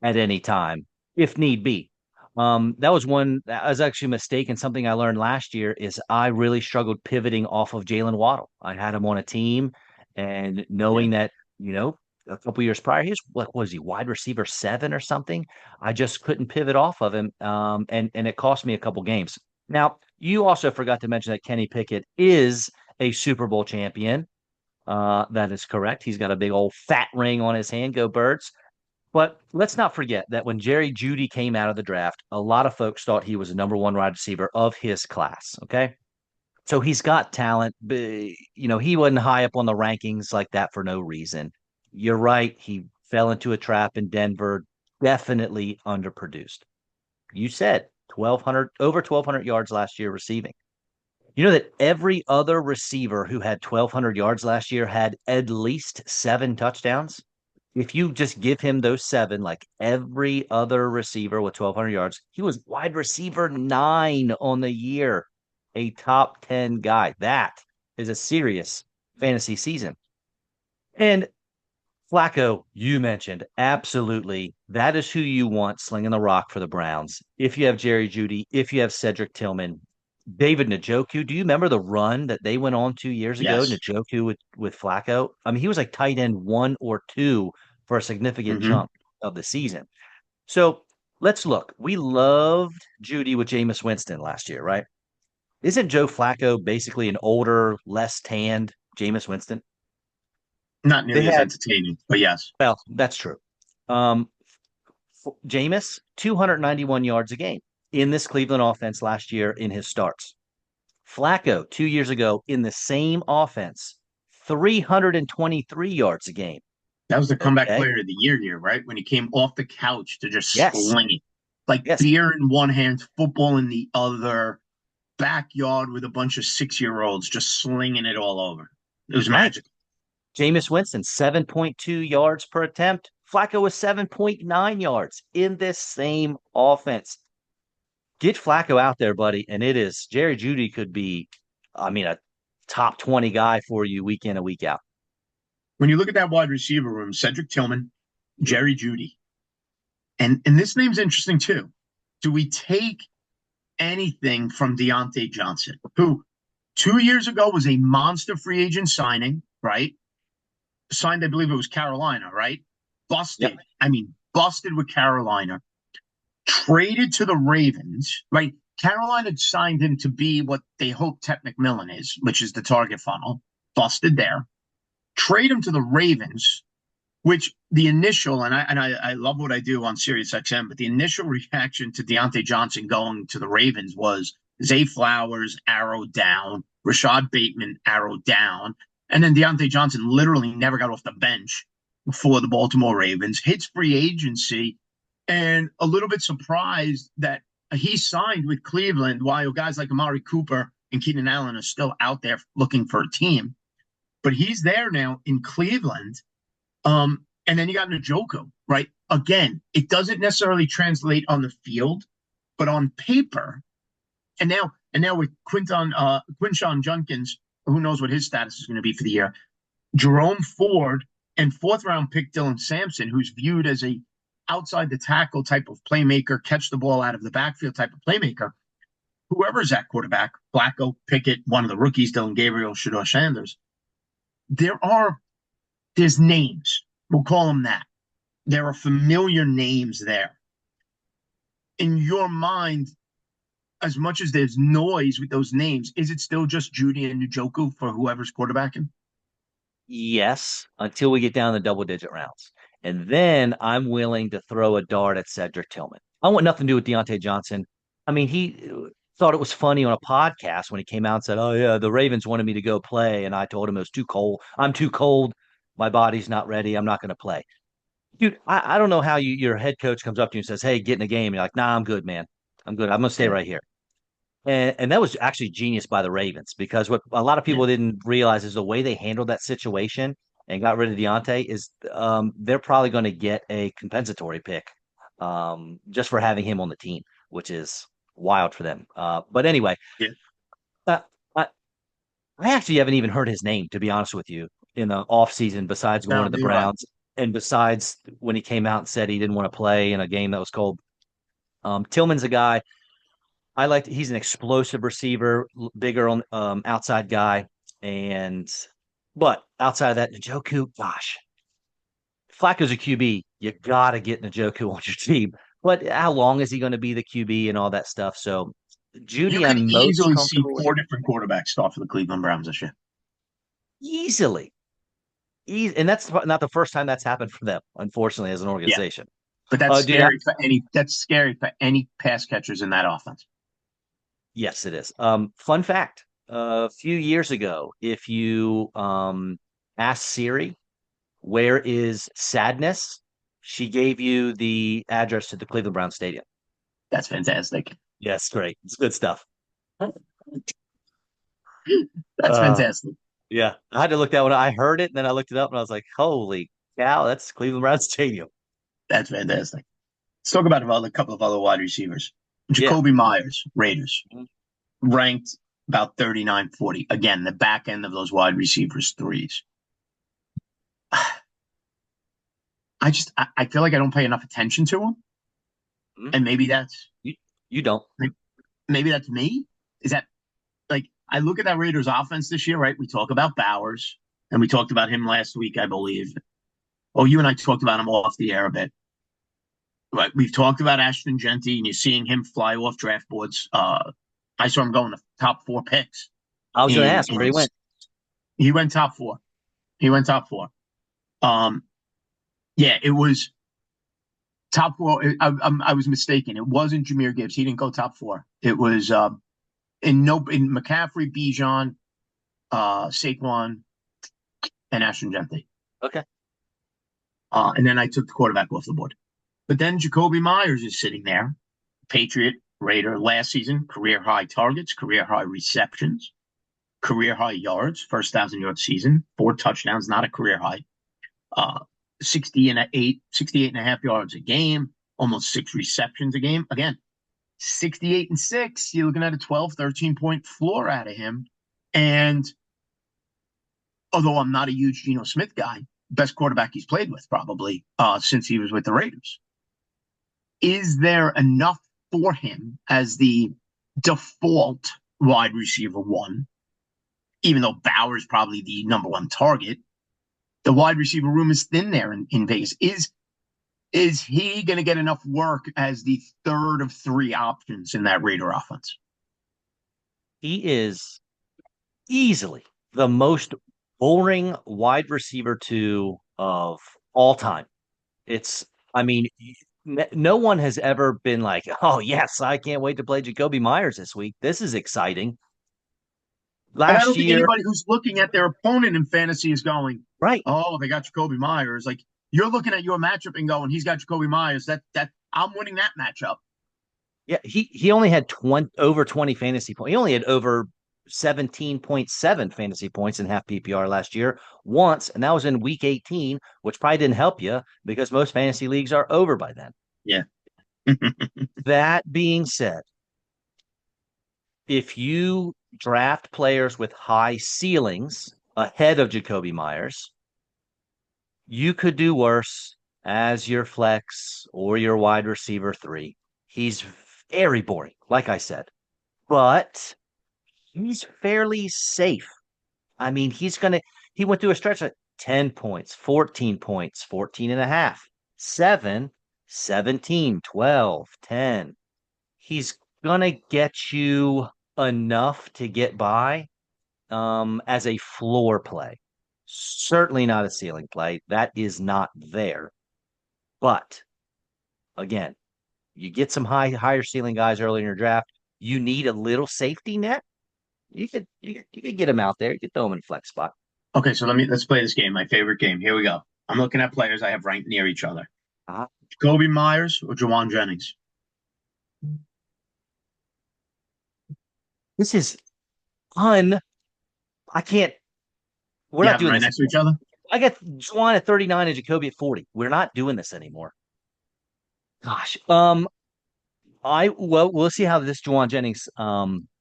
S2: at any time if need be. That was actually a mistake, and something I learned last year is I really struggled pivoting off of Jalen Waddle. I had him on a team, and knowing that, a couple years prior, what was he, wide receiver 7 or something? I just couldn't pivot off of him, and it cost me a couple games. Now, you also forgot to mention that Kenny Pickett is a Super Bowl champion. That is correct. He's got a big old fat ring on his hand. Go Birds. But let's not forget that when Jerry Jeudy came out of the draft, a lot of folks thought he was the number 1 wide receiver of his class. Okay. So he's got talent, but he wasn't high up on the rankings like that for no reason. You're right. He fell into a trap in Denver, definitely underproduced. You said 1,200, over 1,200 yards last year receiving. You know that every other receiver who had 1,200 yards last year had at least 7 touchdowns? If you just give him those 7, like every other receiver with 1,200 yards, he was wide receiver 9 on the year, a top 10 guy. That is a serious fantasy season. And Flacco, you mentioned, absolutely. That is who you want slinging the rock for the Browns. If you have Jerry Jeudy, if you have Cedric Tillman, David Njoku. Do you remember the run that they went on 2 years ago?
S1: Yes.
S2: Njoku with Flacco. I mean, he was like tight end 1 or 2 for a significant
S1: Mm-hmm.
S2: chunk of the season. So let's look. We loved Jeudy with Jameis Winston last year, right? Isn't Joe Flacco basically an older, less tanned Jameis Winston?
S1: Not
S2: They
S1: nearly as
S2: had,
S1: entertaining, but yes.
S2: well, that's true. Um, Jameis, 291 yards a game in this Cleveland offense last year in his starts. Flacco, 2 years ago in the same offense, 323 yards a game.
S1: That was the comeback
S2: Okay.
S1: player of the year, right? When he came off the couch to just
S2: Yes.
S1: sling it. Like
S2: Yes.
S1: beer in one hand, football in the other, backyard with a bunch of 6-year-olds just slinging it all over. It was
S2: Right.
S1: magical.
S2: Jameis Winston, 7.2 yards per attempt. Flacco was 7.9 yards in this same offense. Get Flacco out there, buddy. And it is Jerry Jeudy could be, a top 20 guy for you week in and week out.
S1: When you look at that wide receiver room, Cedric Tillman, Jerry Jeudy, and this name's interesting too. Do we take anything from Deontay Johnson, who 2 years ago was a monster free agent signing, right? Signed, I believe it was Carolina, right? Busted.
S2: Yep.
S1: I mean, busted with Carolina. Traded to the Ravens, right? Carolina signed him to be what they hope Ted McMillan is, which is the target funnel. Busted there. Trade him to the Ravens, which the initial, and I love what I do on SiriusXM, but the initial reaction to Deontay Johnson going to the Ravens was Zay Flowers, arrow down, Rashad Bateman, arrow down. And then Deontay Johnson literally never got off the bench for the Baltimore Ravens, hits free agency, and a little bit surprised that he signed with Cleveland while guys like Amari Cooper and Keenan Allen are still out there looking for a team. But he's there now in Cleveland. And then you got Njoku, right? Again, it doesn't necessarily translate on the field, but on paper. And now with Quinshon Judkins, who knows what his status is going to be for the year. Jerome Ford and fourth-round pick Dylan Sampson, who's viewed as a outside the tackle type of playmaker, catch the ball out of the backfield type of playmaker. Whoever's at quarterback, Flacco, Pickett, one of the rookies, Dylan Gabriel, Shedeur Sanders. There's names. We'll call them that. There are familiar names there. In your mind, as much as there's noise with those names, is it still just Judy and Njoku for whoever's quarterbacking?
S2: Yes, until we get down the double-digit rounds. And then I'm willing to throw a dart at Cedric Tillman. I want nothing to do with Deontay Johnson. I mean, he thought it was funny on a podcast when he came out and said, "Oh, yeah, the Ravens wanted me to go play." And I told him it was too cold. I'm too cold. My body's not ready. I'm not going to play. Dude, I don't know how your head coach comes up to you and says, "Hey, get in the game." And you're like, "Nah, I'm good, man. I'm good. I'm going to stay right here." And that was actually genius by the Ravens because what a lot of people didn't realize is the way they handled that situation and got rid of Deontay is they're probably going to get a compensatory pick just for having him on the team, which is wild for them. But anyway,
S1: Yeah.
S2: uh, I, I actually haven't even heard his name, to be honest with you, in the offseason besides going
S1: No,
S2: to the
S1: neither have I.
S2: Browns and besides when he came out and said he didn't want to play in a game that was cold. Tillman's a guy I like. He's an explosive receiver, bigger on outside guy, and but outside of that, Njoku, gosh, Flacco's a QB. You gotta get Njoku on your team. But how long is he going to be the QB and all that stuff? So
S1: You
S2: Judy,
S1: could
S2: I'm most
S1: easily see
S2: comfortable with
S1: four different quarterbacks start for the Cleveland Browns this year.
S2: easily. And that's not the first time that's happened for them, unfortunately, as an
S1: Yeah,
S2: organization.
S1: but that's
S2: Dude,
S1: scary for any. That's scary for any pass catchers in that offense.
S2: yes, it is. Fun fact: a few years ago, if you ask Siri where is Sadness, she gave you the address to the Cleveland Brown Stadium.
S1: That's fantastic.
S2: Yes, great. It's good stuff.
S1: That's
S2: Uh,
S1: fantastic.
S2: yeah, I had to look that one. I heard it, and then I looked it up, and I was like, "Holy cow, that's Cleveland Brown Stadium."
S1: That's fantastic. Let's talk about a couple of other wide receivers.
S2: Yeah.
S1: Jacoby Myers, Raiders,
S2: Mhm.
S1: ranked about 39, 40. Again, the back end of those wide receivers threes. I feel like I don't pay enough attention to them.
S2: Mhm.
S1: And maybe that's
S2: You you don't.
S1: maybe that's me. Is that like I look at that Raiders offense this year, right? We talk about Bowers and we talked about him last week, I believe. Oh, you and I talked about him off the air a bit. Right. We've talked about Ashton Genty and you're seeing him fly off draft boards. I saw him going to top four picks.
S2: I was going to
S1: In,
S2: ask where
S1: in
S2: he went.
S1: he went top four. He went top four. Um, yeah, it was top four. I was mistaken. It wasn't Jahmyr Gibbs. He didn't go top four. It was in McCaffrey, Bijan, Saquon, and Ashton Genty.
S2: Okay.
S1: And then I took the quarterback off the board. But then Jacoby Myers is sitting there, Patriot, Raider last season, career high targets, career high receptions, career high yards, first 1,000-yard season, 4 touchdowns, not a career high. 68 and a half yards a game, almost 6 receptions a game. Again, 68 and 6, you're looking at a 12, 13-point floor out of him. And although I'm not a huge Geno Smith guy, best quarterback he's played with probably since he was with the Raiders. Is there enough for him as the default wide receiver one, even though Bauer's probably the number one target? The wide receiver room is thin there in Vegas. Is he going to get enough work as the third of three options in that Raider offense?
S2: He is easily the most boring wide receiver two of all time. It's, I mean, no one has ever been like, oh, yes, I can't wait to play Jacoby Myers this week. This is exciting.
S1: And I
S2: Last
S1: don't think
S2: year,
S1: anybody who's looking at their opponent in fantasy is going,
S2: right.
S1: "Oh, they got Jacoby Myers." Like you're looking at your matchup and going, "He's got Jacoby Myers." That I'm winning that matchup.
S2: Yeah, he only had 20 over 20 fantasy points. He only had over 17.7 fantasy points in half PPR last year once, and that was in week 18, which probably didn't help you because most fantasy leagues are over by then.
S1: Yeah.
S2: That being said, if you draft players with high ceilings ahead of Jacoby Myers, you could do worse as your flex or your wide receiver three. He's very boring, like I said, but he's fairly safe. I mean, he went through a stretch of 10 points, 14 points, 14 and a half, 7, 17, 12, 10. He's going to get you enough to get by as a floor play. Certainly not a ceiling play. That is not there. But again, you get some higher ceiling guys early in your draft. You need a little safety net. You could get him out there. You could throw him in flex spot.
S1: Okay, so let's play this game. My favorite game. Here we go. I'm looking at players I have ranked near each other.
S2: Uh,
S1: Jacoby Myers or Jawan Jennings?
S2: this is un. I can't. We're
S1: You
S2: not
S1: have them
S2: doing
S1: right
S2: this
S1: next to
S2: anymore.
S1: each other.
S2: I got Juwan at 39 and Jacoby at 40. We're not doing this anymore. Gosh. We'll see how this Juwan Jennings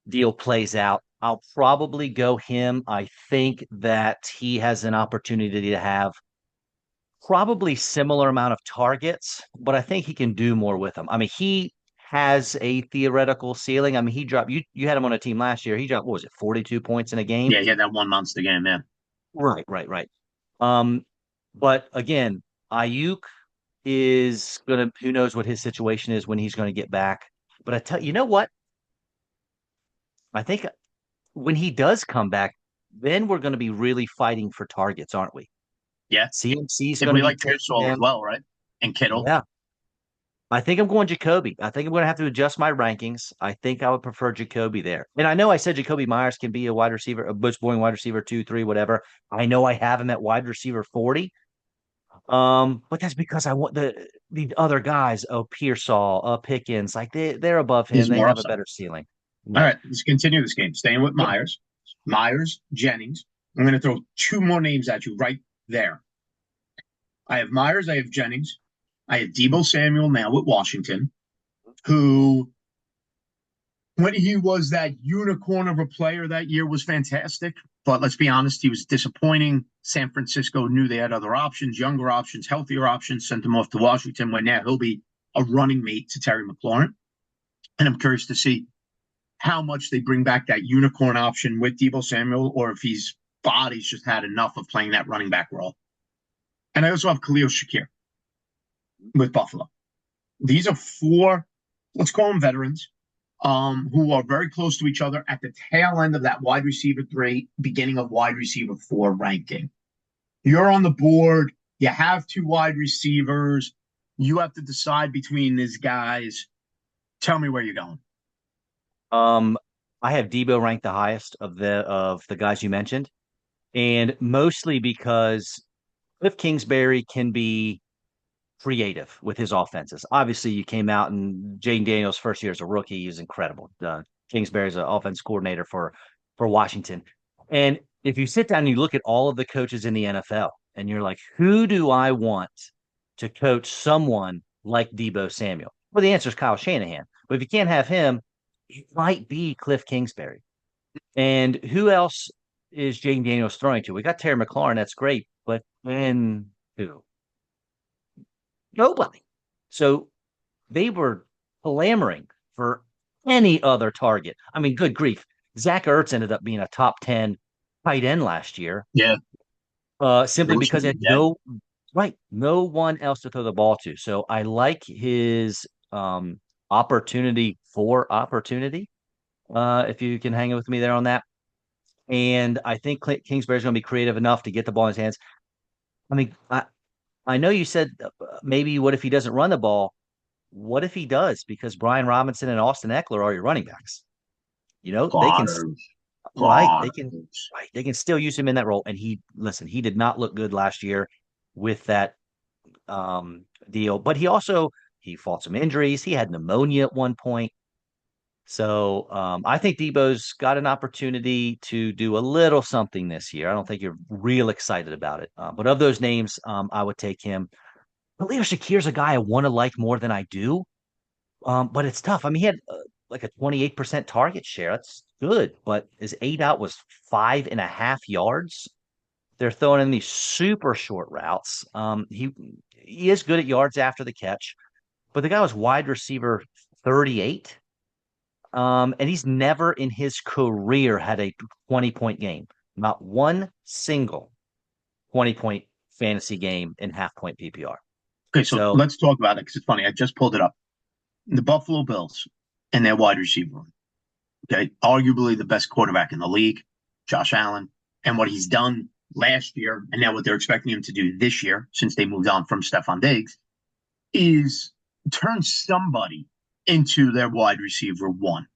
S2: deal plays out. I'll probably go him. I think that he has an opportunity to have probably similar amount of targets, but I think he can do more with them. I mean, he has a theoretical ceiling. I mean, he dropped you had him on a team last year. He dropped what was it, 42 points in a game?
S1: Yeah, he had that 1 monster game, man.
S2: Right. Um, but again, Ayuk is gonna who knows what his situation is when he's gonna get back. But I tell you know what? I think when he does come back, then we're gonna be really fighting for targets, aren't we?
S1: Yeah.
S2: CMC's
S1: If
S2: gonna
S1: we
S2: be
S1: like
S2: taking
S1: Pearsall as
S2: them.
S1: well, right? And Kittle.
S2: Yeah. I think I'm going Jacoby. I think I'm going to have to adjust my rankings. I think I would prefer Jacoby there. And I know I said Jacoby Myers can be a wide receiver, a Bush Boring wide receiver 2, 3, whatever. I know I have him at wide receiver 40. But that's because I want the other guys, Pearsall, Pickens, like they're above him.
S1: He's
S2: They
S1: more
S2: have a
S1: upside.
S2: better ceiling.
S1: All
S2: Right.
S1: right, let's continue this game. Staying with
S2: Yeah.
S1: Myers. Myers, Jennings. I'm going to throw two more names at you right there. I have Myers, I have Jennings, I have Debo Samuel now with Washington, who, when he was that unicorn of a player that year, was fantastic. But let's be honest, he was disappointing. San Francisco knew they had other options, younger options, healthier options, sent him off to Washington, where now he'll be a running mate to Terry McLaurin. And I'm curious to see how much they bring back that unicorn option with Debo Samuel, or if his body's just had enough of playing that running back role. And I also have Khalil Shakir with Buffalo. These are four, let's call them veterans, who are very close to each other at the tail end of that wide receiver three, beginning of wide receiver four ranking. You're on the board. You have two wide receivers. You have to decide between these guys. Tell me where you're going.
S2: Um, I have Debo ranked the highest of the guys you mentioned, and mostly because Cliff Kingsbury can be creative with his offenses. Obviously, you came out and Jaden Daniels' first year as a rookie, he was incredible. Kingsbury's an offense coordinator for Washington. And if you sit down and you look at all of the coaches in the NFL, and you're like, who do I want to coach someone like Debo Samuel? Well, the answer is Kyle Shanahan. But if you can't have him, it might be Cliff Kingsbury. And who else is Jaden Daniels throwing to? We got Terry McLaurin, that's great, but then who? Nobody. So they were clamoring for any other target. I mean, good grief. Zach Ertz ended up being a top 10 tight end last year,
S1: Yeah,
S2: simply because he had
S1: yeah.
S2: Right. No one else to throw the ball to. So I like his opportunity for opportunity. If you can hang with me there on that. And I think Kingsbury's going to be creative enough to get the ball in his hands. I mean, I know you said maybe what if he doesn't run the ball? What if he does? Because Brian Robinson and Austin Eckler are your running backs. They can
S1: Plotters,
S2: right, they can
S1: plotters.
S2: right, they can still use him in that role. And he did not look good last year with that deal. But he fought some injuries. He had pneumonia at one point. So I think Debo's got an opportunity to do a little something this year. I don't think you're real excited about it. But of those names, I would take him. But Leo Shakir's a guy I want to like more than I do. But it's tough. I mean, he had like a 28% target share. That's good. But his 8 out was 5.5 yards. They're throwing in these super short routes. He is good at yards after the catch, but the guy was wide receiver 38. And he's never in his career had a 20-point game. Not one single 20-point fantasy game in half-point PPR.
S1: Okay, so
S2: So
S1: let's talk about it because it's funny. I just pulled it up. The Buffalo Bills and their wide receiver. Okay, arguably the best quarterback in the league, Josh Allen, and what he's done last year, and now what they're expecting him to do this year, since they moved on from Stephon Diggs, is turn somebody into their wide receiver one.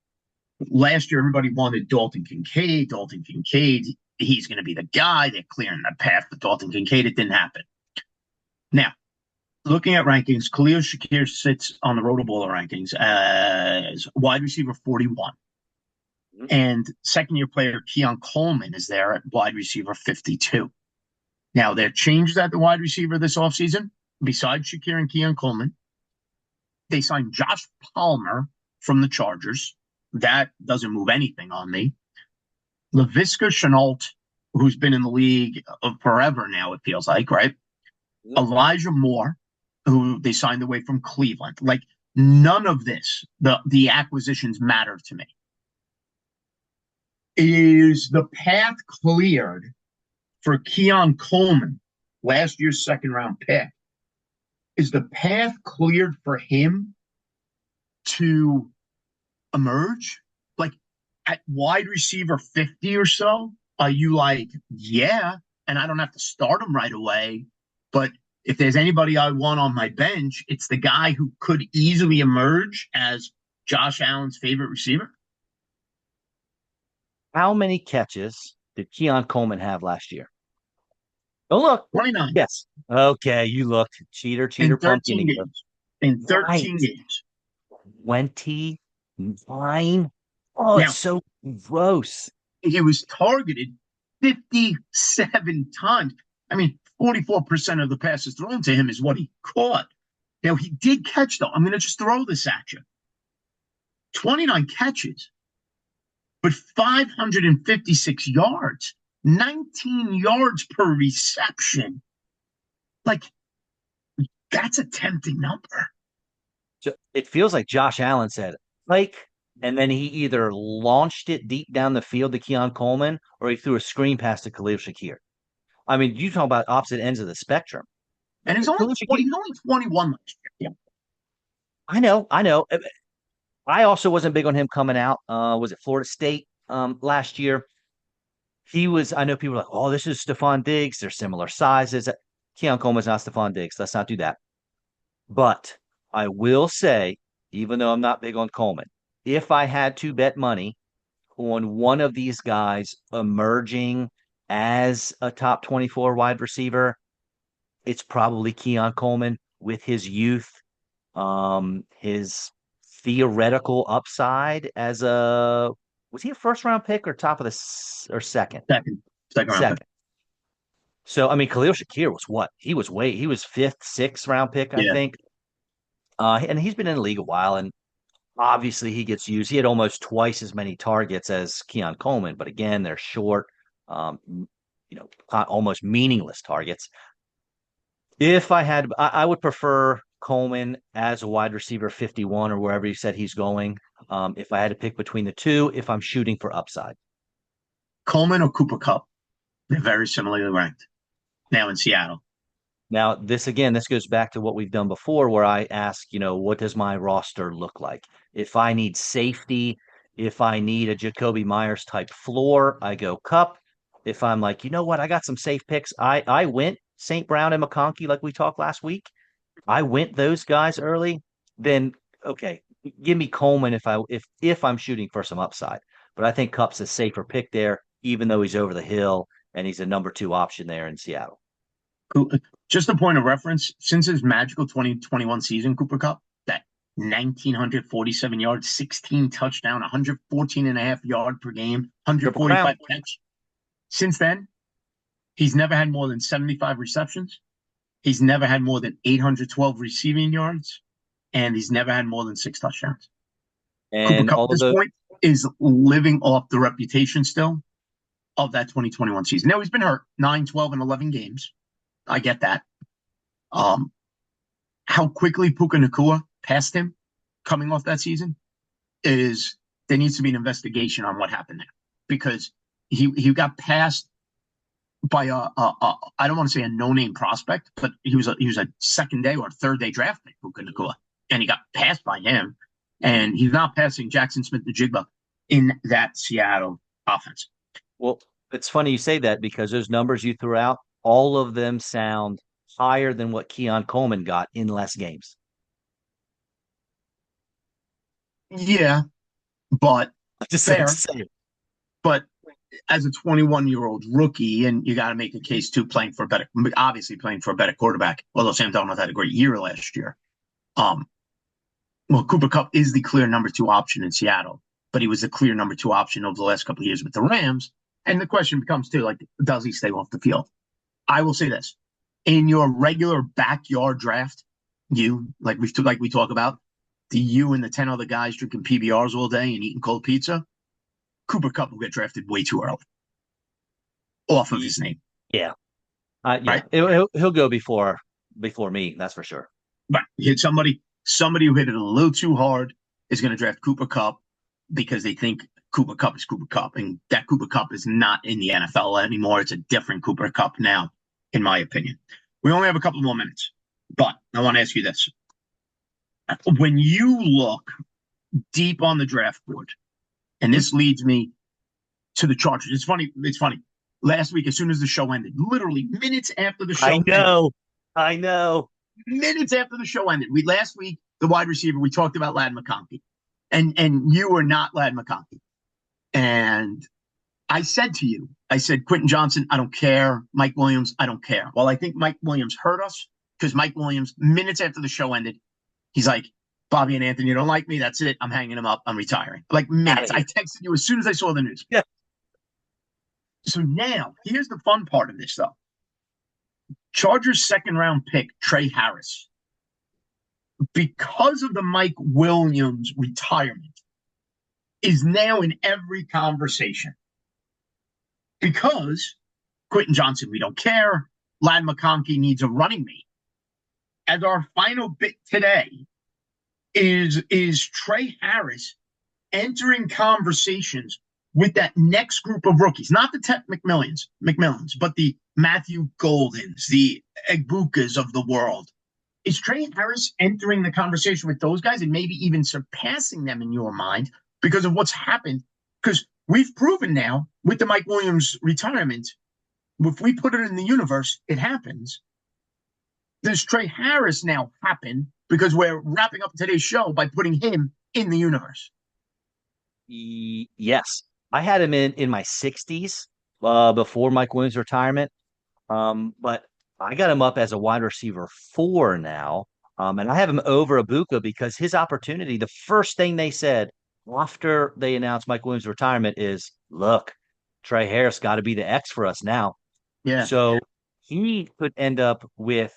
S1: Last year, everybody wanted Dalton Kincaid. Dalton Kincaid, he's going to be the guy. They're clearing the path for Dalton Kincaid. It didn't happen. Now, looking at rankings, Khalil Shakir sits on the Rotoballer rankings as wide receiver 41. And second-year player Keon Coleman is there at wide receiver 52. Now, there are changes at the wide receiver this offseason. Besides Shakir and Keon Coleman, they signed Josh Palmer from the Chargers. That doesn't move anything on me. Laviska Shenault, who's been in the league forever now, it feels like, right? Elijah Moore, who they signed away from Cleveland. Like, none of this, the acquisitions matter to me. Is the path cleared for Keon Coleman, last year's second-round pick? Is the path cleared for him to emerge? Like, at wide receiver 50 or so, are you like, yeah, and I don't have to start him right away, but if there's anybody I want on my bench, it's the guy who could easily emerge as Josh Allen's favorite receiver?
S2: how many catches did Keon Coleman have last year? Don't look.
S1: 29
S2: Yes. Okay, you looked. Cheater, cheater,
S1: in
S2: pumpkin
S1: 13
S2: eater.
S1: games. In
S2: Right.
S1: 13 games.
S2: 29. Oh, it's
S1: Now,
S2: so gross.
S1: he was targeted 57 times. I mean, 44% of the passes thrown to him is what he caught. Now, he did catch, though. I'm going to just throw this at you. 29 catches, but 556 yards, 19 yards per reception. Like, that's a tempting number.
S2: So it feels like Josh Allen said, like, and then he either launched it deep down the field to Keon Coleman or he threw a screen pass to Khalil Shakir. I mean, you talk about opposite ends of the spectrum.
S1: And
S2: Khalil Shakir,
S1: he's only 21 last year.
S2: I know, I know. I also wasn't big on him coming out. Was it Florida State last year? I know people are like, oh, this is Stephon Diggs. They're similar sizes. Keon Coleman's not Stephon Diggs. Let's not do that. But I will say, even though I'm not big on Coleman, if I had to bet money on one of these guys emerging as a top 24 wide receiver, it's probably Keon Coleman with his youth, his theoretical upside as was he a first round pick or top of or second?
S1: Second, second round pick.
S2: Second. So I mean, Khalil Shakir was what? He was fifth, sixth round pick, I
S1: Yeah.
S2: think. And he's been in the league a while, and obviously he gets used. He had almost twice as many targets as Keon Coleman, but again, they're short, um, almost meaningless targets. If I had, I would prefer Coleman as a wide receiver 51 or wherever you said he's going. If I had to pick between the two, if I'm shooting for upside.
S1: Coleman or Cooper Kupp? They're very similarly ranked now in Seattle.
S2: Now, this goes back to what we've done before, where I ask, what does my roster look like? If I need safety, if I need a Jacoby Myers type floor, I go Cup. If I'm like, you know what, I got some safe picks. I went St. Brown and McConkey like we talked last week. I went those guys early. Then okay, give me Coleman if I'm shooting for some upside. But I think Cup's a safer pick there, even though he's over the hill and he's a number two option there in Seattle.
S1: Just a point of reference, since his magical 2021 season, Cooper Cup, that 1,947 yards, 16 touchdown, 114 and a half yard per game,
S2: Triple crown.
S1: 145 catch. Since then, he's never had more than 75 receptions. He's never had more than 812 receiving yards, and he's never had more than 6 touchdowns. Cooper
S2: And
S1: Cup
S2: all
S1: at
S2: of
S1: this
S2: the
S1: point is living off the reputation still of that 2021 season. Now, he's been hurt 9, 12, and 11 games. I get that. Um, how quickly Puka Nacua passed him coming off that season is there needs to be an investigation on what happened there because he got passed by a I don't want to say a no name prospect, but he was a second day or third day draft pick, Puka Nacua, and he got passed by him, and he's not passing Jackson Smith-Njigba in that Seattle offense.
S2: Well, it's funny you say that because those numbers you threw out, all of them sound higher than what Keon Coleman got in less games.
S1: Yeah, but
S2: I just saying.
S1: fair. But as a 21-year-old rookie, and you got to make a case too, obviously playing for a better quarterback. Although Sam Darnold had a great year last year. Um, well, Cooper Cup is the clear number two option in Seattle, but he was the clear number two option over the last couple of years with the Rams. And the question becomes too, like, does he stay off the field? I will say this: in your regular backyard draft, we talk about you and the 10 other guys drinking PBRs all day and eating cold pizza. Cooper Cup will get drafted way too early off of his name.
S2: Yeah. Yeah.
S1: Right.
S2: He'll go before me. That's for sure.
S1: But hit somebody who hit it a little too hard is going to draft Cooper Cup because they think Cooper Cup is Cooper Cup, and that Cooper Cup is not in the NFL anymore. It's a different Cooper Cup now, in my opinion. We only have a couple more minutes, but I want to ask you this. When you look deep on the draft board, and this leads me to the Chargers. It's funny. Last week, as soon as the show ended, literally minutes after the show
S2: I know.
S1: minutes after the show ended, last week, the wide receiver, we talked about Ladd McConkey. And you were not Ladd McConkey. And I said to you, Quentin Johnson, I don't care. Mike Williams, I don't care. Well, I think Mike Williams hurt us because Mike Williams, minutes after the show ended, he's like, Bobby and Anthony, you don't like me. That's it. I'm hanging him up. I'm retiring. Like minutes. I texted you as soon as I saw the news.
S2: Yeah.
S1: So now, here's the fun part of this, though. Chargers second round pick, Trey Harris. Because of the Mike Williams retirement, is now in every conversation. Because Quentin Johnson, we don't care. Ladd McConkey needs a running mate. As our final bit today, is Trey Harris entering conversations with that next group of rookies, not the Ted McMillans, but the Matthew Goldens, the Egbukas of the world. Is Trey Harris entering the conversation with those guys and maybe even surpassing them in your mind because of what's happened? Because we've proven now with the Mike Williams retirement, if we put it in the universe, it happens. Does Trey Harris now happen because we're wrapping up today's show by putting him in the universe?
S2: Yes. I had him in my 60s before Mike Williams' retirement. But I got him up as a wide receiver 4 now. And I have him over Abuka because his opportunity, the first thing they said after they announced Mike Williams' retirement is, look, Trey Harris got to be the X for us now.
S1: Yeah.
S2: So he could end up with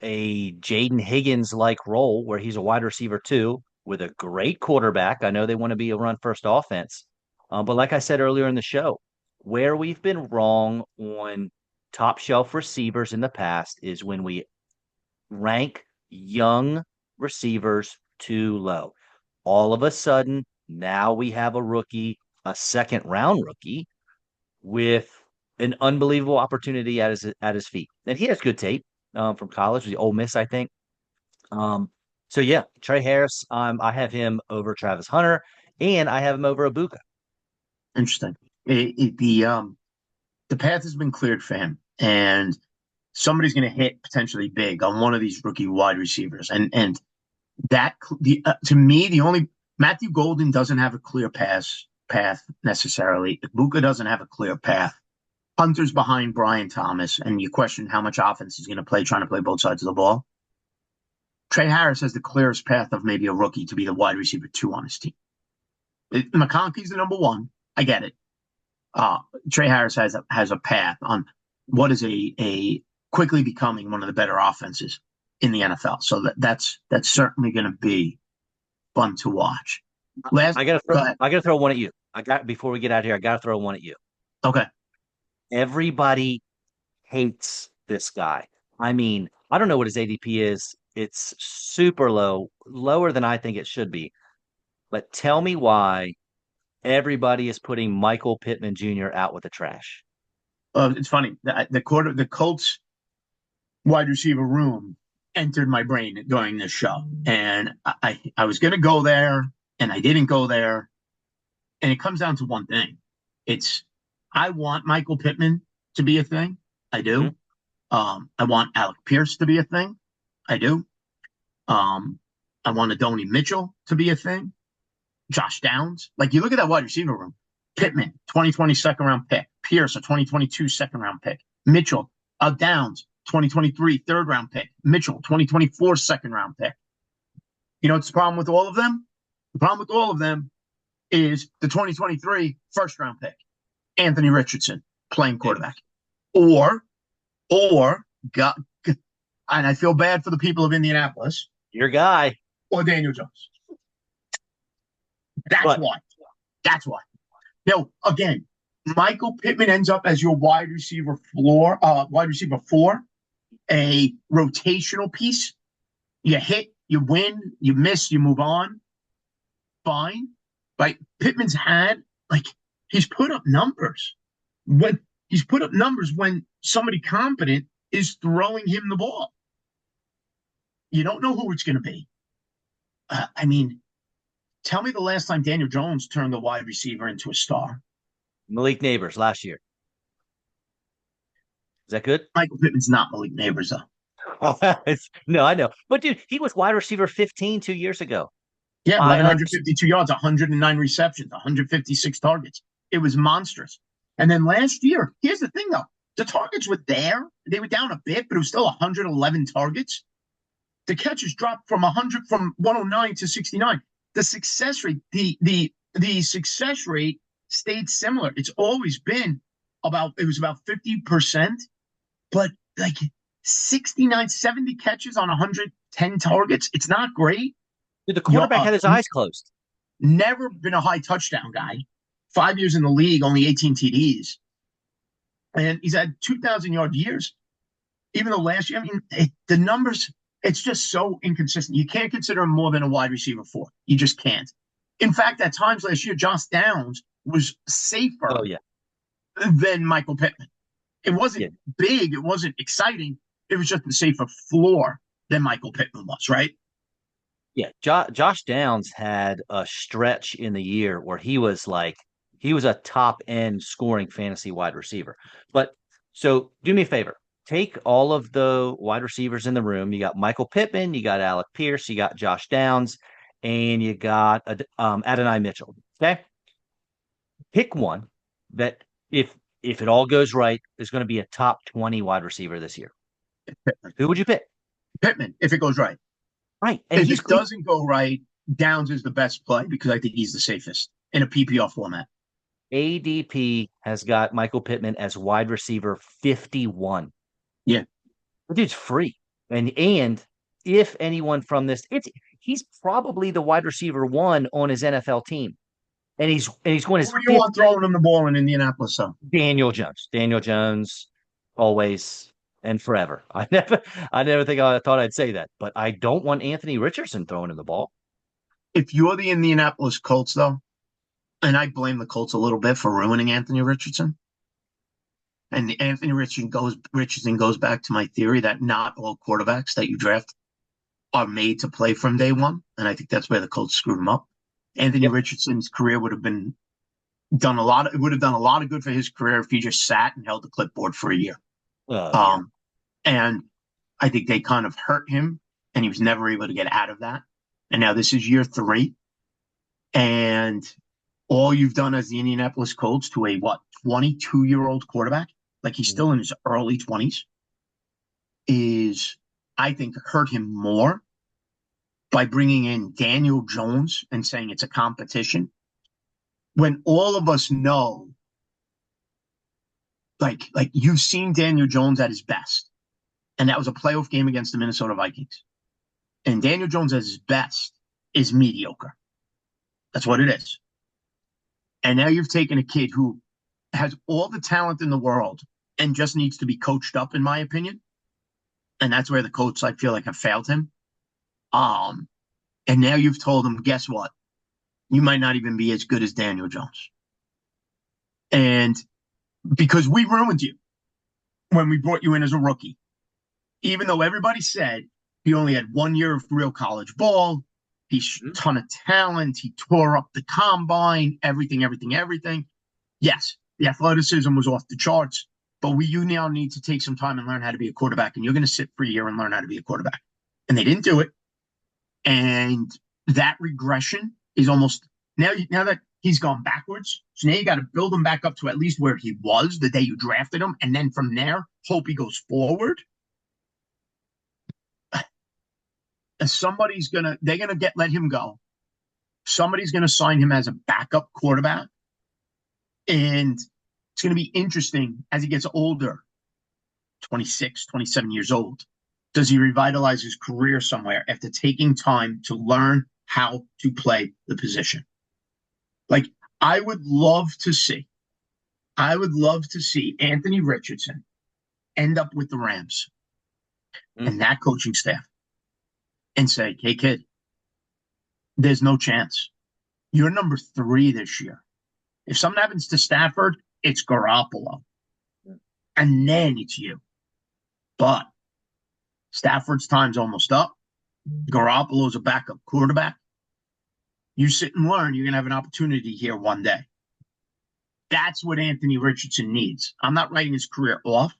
S2: a Jaden Higgins like role where he's a wide receiver 2 with a great quarterback. I know they want to be a run first offense. But like I said earlier in the show, where we've been wrong on top shelf receivers in the past is when we rank young receivers too low. All of a sudden, now we have a rookie, a second round rookie with an unbelievable opportunity at his feet. And he has good tape. from college, the Ole Miss, I think. Um, so yeah, Trey Harris, I have him over Travis Hunter, and I have him over Abuka.
S1: Interesting. The path has been cleared for him, and somebody's going to hit potentially big on one of these rookie wide receivers. And that to me, the only Matthew Golden doesn't have a clear path necessarily. Luka doesn't have a clear path. Hunter's behind Brian Thomas, and you question how much offense he's going to play, trying to play both sides of the ball. Trey Harris has the clearest path of maybe a rookie to be the wide receiver 2 on his team. McConkey's the number 1. I get it. Trey Harris has a path on what is a quickly becoming one of the better offenses in the NFL. So that's certainly going to be fun to watch.
S2: I gotta throw one at you. Before we get out of here, I gotta throw one at you.
S1: Okay.
S2: Everybody hates this guy. I mean, I don't know what his ADP is. It's super low, lower than I think it should be. But tell me why everybody is putting Michael Pittman Jr. out with the trash.
S1: It's funny. The Colts wide receiver room entered my brain during this show, and I was going to go there, and I didn't go there, and it comes down to one thing. I want Michael Pittman to be a thing. I do. Mm-hmm. I want Alec Pierce to be a thing. I do. I want Adonai Mitchell to be a thing. Josh Downs. Like, you look at that wide receiver room. Pittman, 2020 second round pick. Pierce, a 2022 second round pick. Mitchell, Downs, 2023 third round pick. Mitchell, 2024 second round pick. You know what's the problem with all of them? The problem with all of them is the 2023 first round pick, Anthony Richardson, playing quarterback. Or, and I feel bad for the people of Indianapolis.
S2: Your guy.
S1: Or Daniel Jones. That's why. Now, again, Michael Pittman ends up as your wide receiver 4, a rotational piece. You hit, you win, you miss, you move on. Fine. Right? Pittman's he's put up numbers. He's put up numbers when somebody competent is throwing him the ball. You don't know who it's going to be. Tell me the last time Daniel Jones turned the wide receiver into a star.
S2: Malik Neighbors last year. Is that good?
S1: Michael Pittman's not Malik Neighbors, though.
S2: No, I know. But, dude, he was wide receiver 15 2 years ago.
S1: Yeah, 1,152 yards, 109 receptions, 156 targets. It was monstrous. And then last year, here's the thing, though. The targets were there. They were down a bit, but it was still 111 targets. The catches dropped from 109 to 69. The success rate, the success rate stayed similar. It's always been about 50%, but like 69, 70 catches on 110 targets. It's not great.
S2: Dude, the quarterback had his eyes closed.
S1: Never been a high touchdown guy. 5 years in the league, only 18 TDs. And he's had 2,000-yard years. Even though last year, the numbers, it's just so inconsistent. You can't consider him more than a wide receiver 4. You just can't. In fact, at times last year, Josh Downs was safer than Michael Pittman. It wasn't big. It wasn't exciting. It was just a safer floor than Michael Pittman was, right?
S2: Yeah. Josh Downs had a stretch in the year where he was a top end scoring fantasy wide receiver. But so do me a favor. Take all of the wide receivers in the room. You got Michael Pittman, you got Alec Pierce, you got Josh Downs, and you got Adonai Mitchell. Okay. Pick one that if it all goes right, is going to be a top 20 wide receiver this year.
S1: Pittman.
S2: Who would you pick?
S1: Pittman, if it goes right.
S2: Right.
S1: And if it doesn't go right, Downs is the best play because I think he's the safest in a PPR format.
S2: ADP has got Michael Pittman as wide receiver 51.
S1: Yeah.
S2: The dude's free. And if anyone from this, he's probably the wide receiver 1 on his NFL teim. And he's going his.
S1: Who do you want throwing him the ball in Indianapolis?
S2: Daniel Jones, always and forever. I never think I thought I'd say that, but I don't want Anthony Richardson throwing him the ball.
S1: If you're the Indianapolis Colts, though, and I blame the Colts a little bit for ruining Anthony Richardson, And Anthony Richardson goes back to my theory that not all quarterbacks that you draft are made to play from day one, and I think that's where the Colts screwed him up. Anthony
S2: Yep.
S1: Richardson's career would have done a lot. It would have done a lot of good for his career if he just sat and held the clipboard for a year.
S2: Yeah.
S1: And I think they kind of hurt him, and he was never able to get out of that. And now this is year 3, and all you've done as the Indianapolis Colts to a 22-year-old quarterback, like he's still in his early 20s, is I think hurt him more by bringing in Daniel Jones and saying it's a competition, when all of us know, like you've seen Daniel Jones at his best, and that was a playoff game against the Minnesota Vikings. And Daniel Jones at his best is mediocre. That's what it is. And now you've taken a kid who has all the talent in the world and just needs to be coached up, in my opinion. And that's where the Colts, I feel like, have failed him. And now you've told him, guess what? You might not even be as good as Daniel Jones. And because we ruined you when we brought you in as a rookie, even though everybody said he only had 1 year of real college ball, he's a ton of talent, he tore up the combine, everything. Yes, the athleticism was off the charts, but you now need to take some time and learn how to be a quarterback, and you're going to sit for a year and learn how to be a quarterback. And they didn't do it. And that regression is almost now that he's gone backwards. So now you got to build him back up to at least where he was the day you drafted him. And then from there, hope he goes forward. And they're going to let him go. Somebody's going to sign him as a backup quarterback. And it's going to be interesting as he gets older, 26, 27 years old. Does he revitalize his career somewhere after taking time to learn how to play the position? Like, I would love to see Anthony Richardson end up with the Rams and that coaching staff and say, hey, kid, there's no chance. You're number 3 this year. If something happens to Stafford, it's Garoppolo. And then it's you. But Stafford's time's almost up. Garoppolo's a backup quarterback. You sit and learn. You're going to have an opportunity here one day. That's what Anthony Richardson needs. I'm not writing his career off,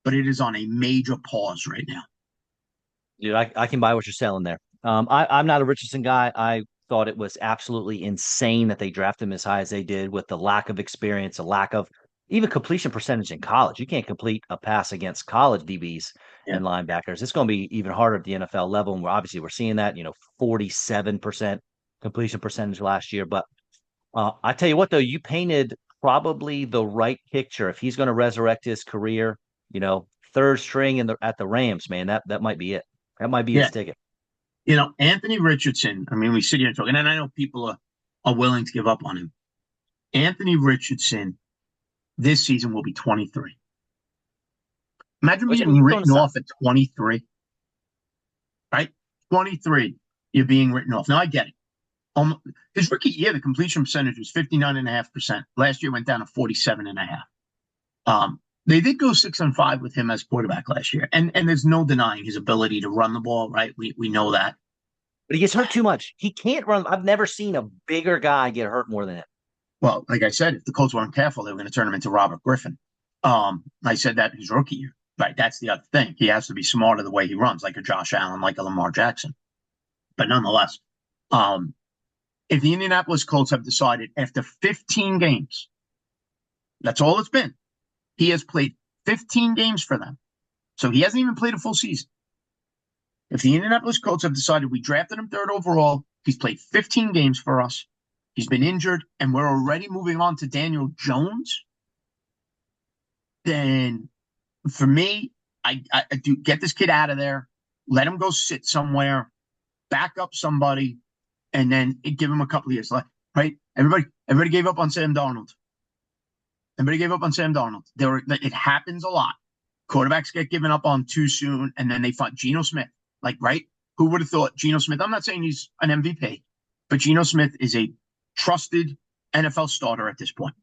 S1: but it is on a major pause right now.
S2: Dude, I can buy what you're selling there. I'm not a Richardson guy. I thought it was absolutely insane that they drafted him as high as they did with the lack of experience, a lack of even completion percentage in college. You can't complete a pass against college DBs and linebackers. It's going to be even harder at the NFL level. And we're seeing that, 47% completion percentage last year. But I tell you what, though, you painted probably the right picture. If he's going to resurrect his career, third string at the Rams, man, that might be it. That might be his ticket.
S1: Anthony Richardson, I mean, we sit here and talk, and I know people are willing to give up on him. Anthony Richardson this season will be 23. Imagine being written off at 23, right? 23, you're being written off. Now, I get it. His rookie year, the completion percentage was 59.5%. Last year went down to 47.5%. They did go 6-5 with him as quarterback last year. And there's no denying his ability to run the ball, right? We know that.
S2: But he gets hurt too much. He can't run. I've never seen a bigger guy get hurt more than him.
S1: Well, like I said, if the Colts weren't careful, they were going to turn him into Robert Griffin. I said that his rookie year. Right, that's the other thing. He has to be smarter the way he runs, like a Josh Allen, like a Lamar Jackson. But nonetheless, if the Indianapolis Colts have decided after 15 games, that's all it's been. He has played 15 games for them. So he hasn't even played a full season. If the Indianapolis Colts have decided we drafted him 3rd overall, he's played 15 games for us, he's been injured, and we're already moving on to Daniel Jones, then for me, I do get this kid out of there, let him go sit somewhere, back up somebody, and then give him a couple of years. Right? Everybody gave up on Sam Darnold. It happens a lot. Quarterbacks get given up on too soon, and then they find Geno Smith. Right? Who would have thought Geno Smith? I'm not saying he's an MVP, but Geno Smith is a trusted NFL starter at this point.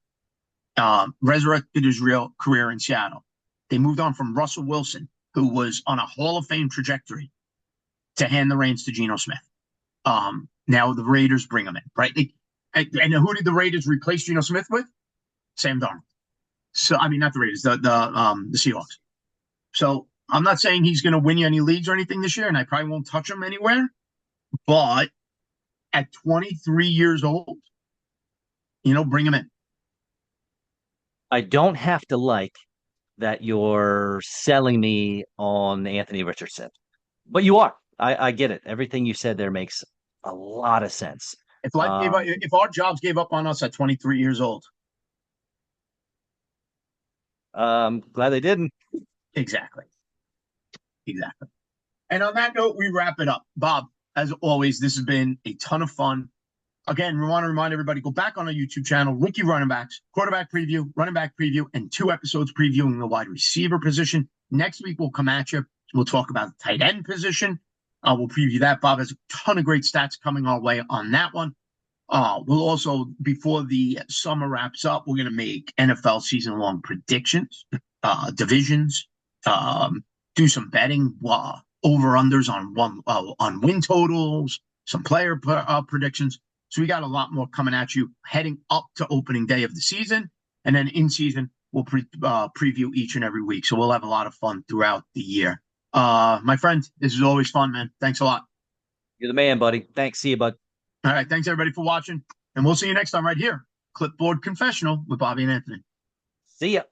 S1: resurrected his real career in Seattle. They moved on from Russell Wilson, who was on a Hall of Fame trajectory, to hand the reins to Geno Smith. Now the Raiders bring him in, right? And who did the Raiders replace Geno Smith with? Sam Darnold. So I mean, not the Raiders, the Seahawks. So I'm not saying he's going to win you any leagues or anything this year, and I probably won't touch him anywhere. But at 23 years old, bring him in.
S2: I don't have to like that you're selling me on Anthony Richardson, but you are. I get it. Everything you said there makes a lot of sense.
S1: If our jobs gave up on us at 23 years old,
S2: glad they didn't.
S1: Exactly. And on that note, we wrap it up. Bob, as always, this has been a ton of fun. Again, we want to remind everybody, go back on our YouTube channel, Rookie Running Backs, quarterback preview, running back preview, and 2 episodes previewing the wide receiver position. Next week, we'll come at you. We'll talk about the tight end position. We'll preview that. Bob has a ton of great stats coming our way on that one. We'll also, before the summer wraps up, we're going to make NFL season-long predictions, divisions, do some betting, over-unders on win totals, some player predictions. So we got a lot more coming at you heading up to opening day of the season. And then in season, we'll preview each and every week. So we'll have a lot of fun throughout the year. My friend, this is always fun, man. Thanks a lot.
S2: You're the man, buddy. Thanks. See you, bud.
S1: All right. Thanks, everybody, for watching. And we'll see you next time right here. Clipboard Confessional with Bobby and Anthony.
S2: See ya.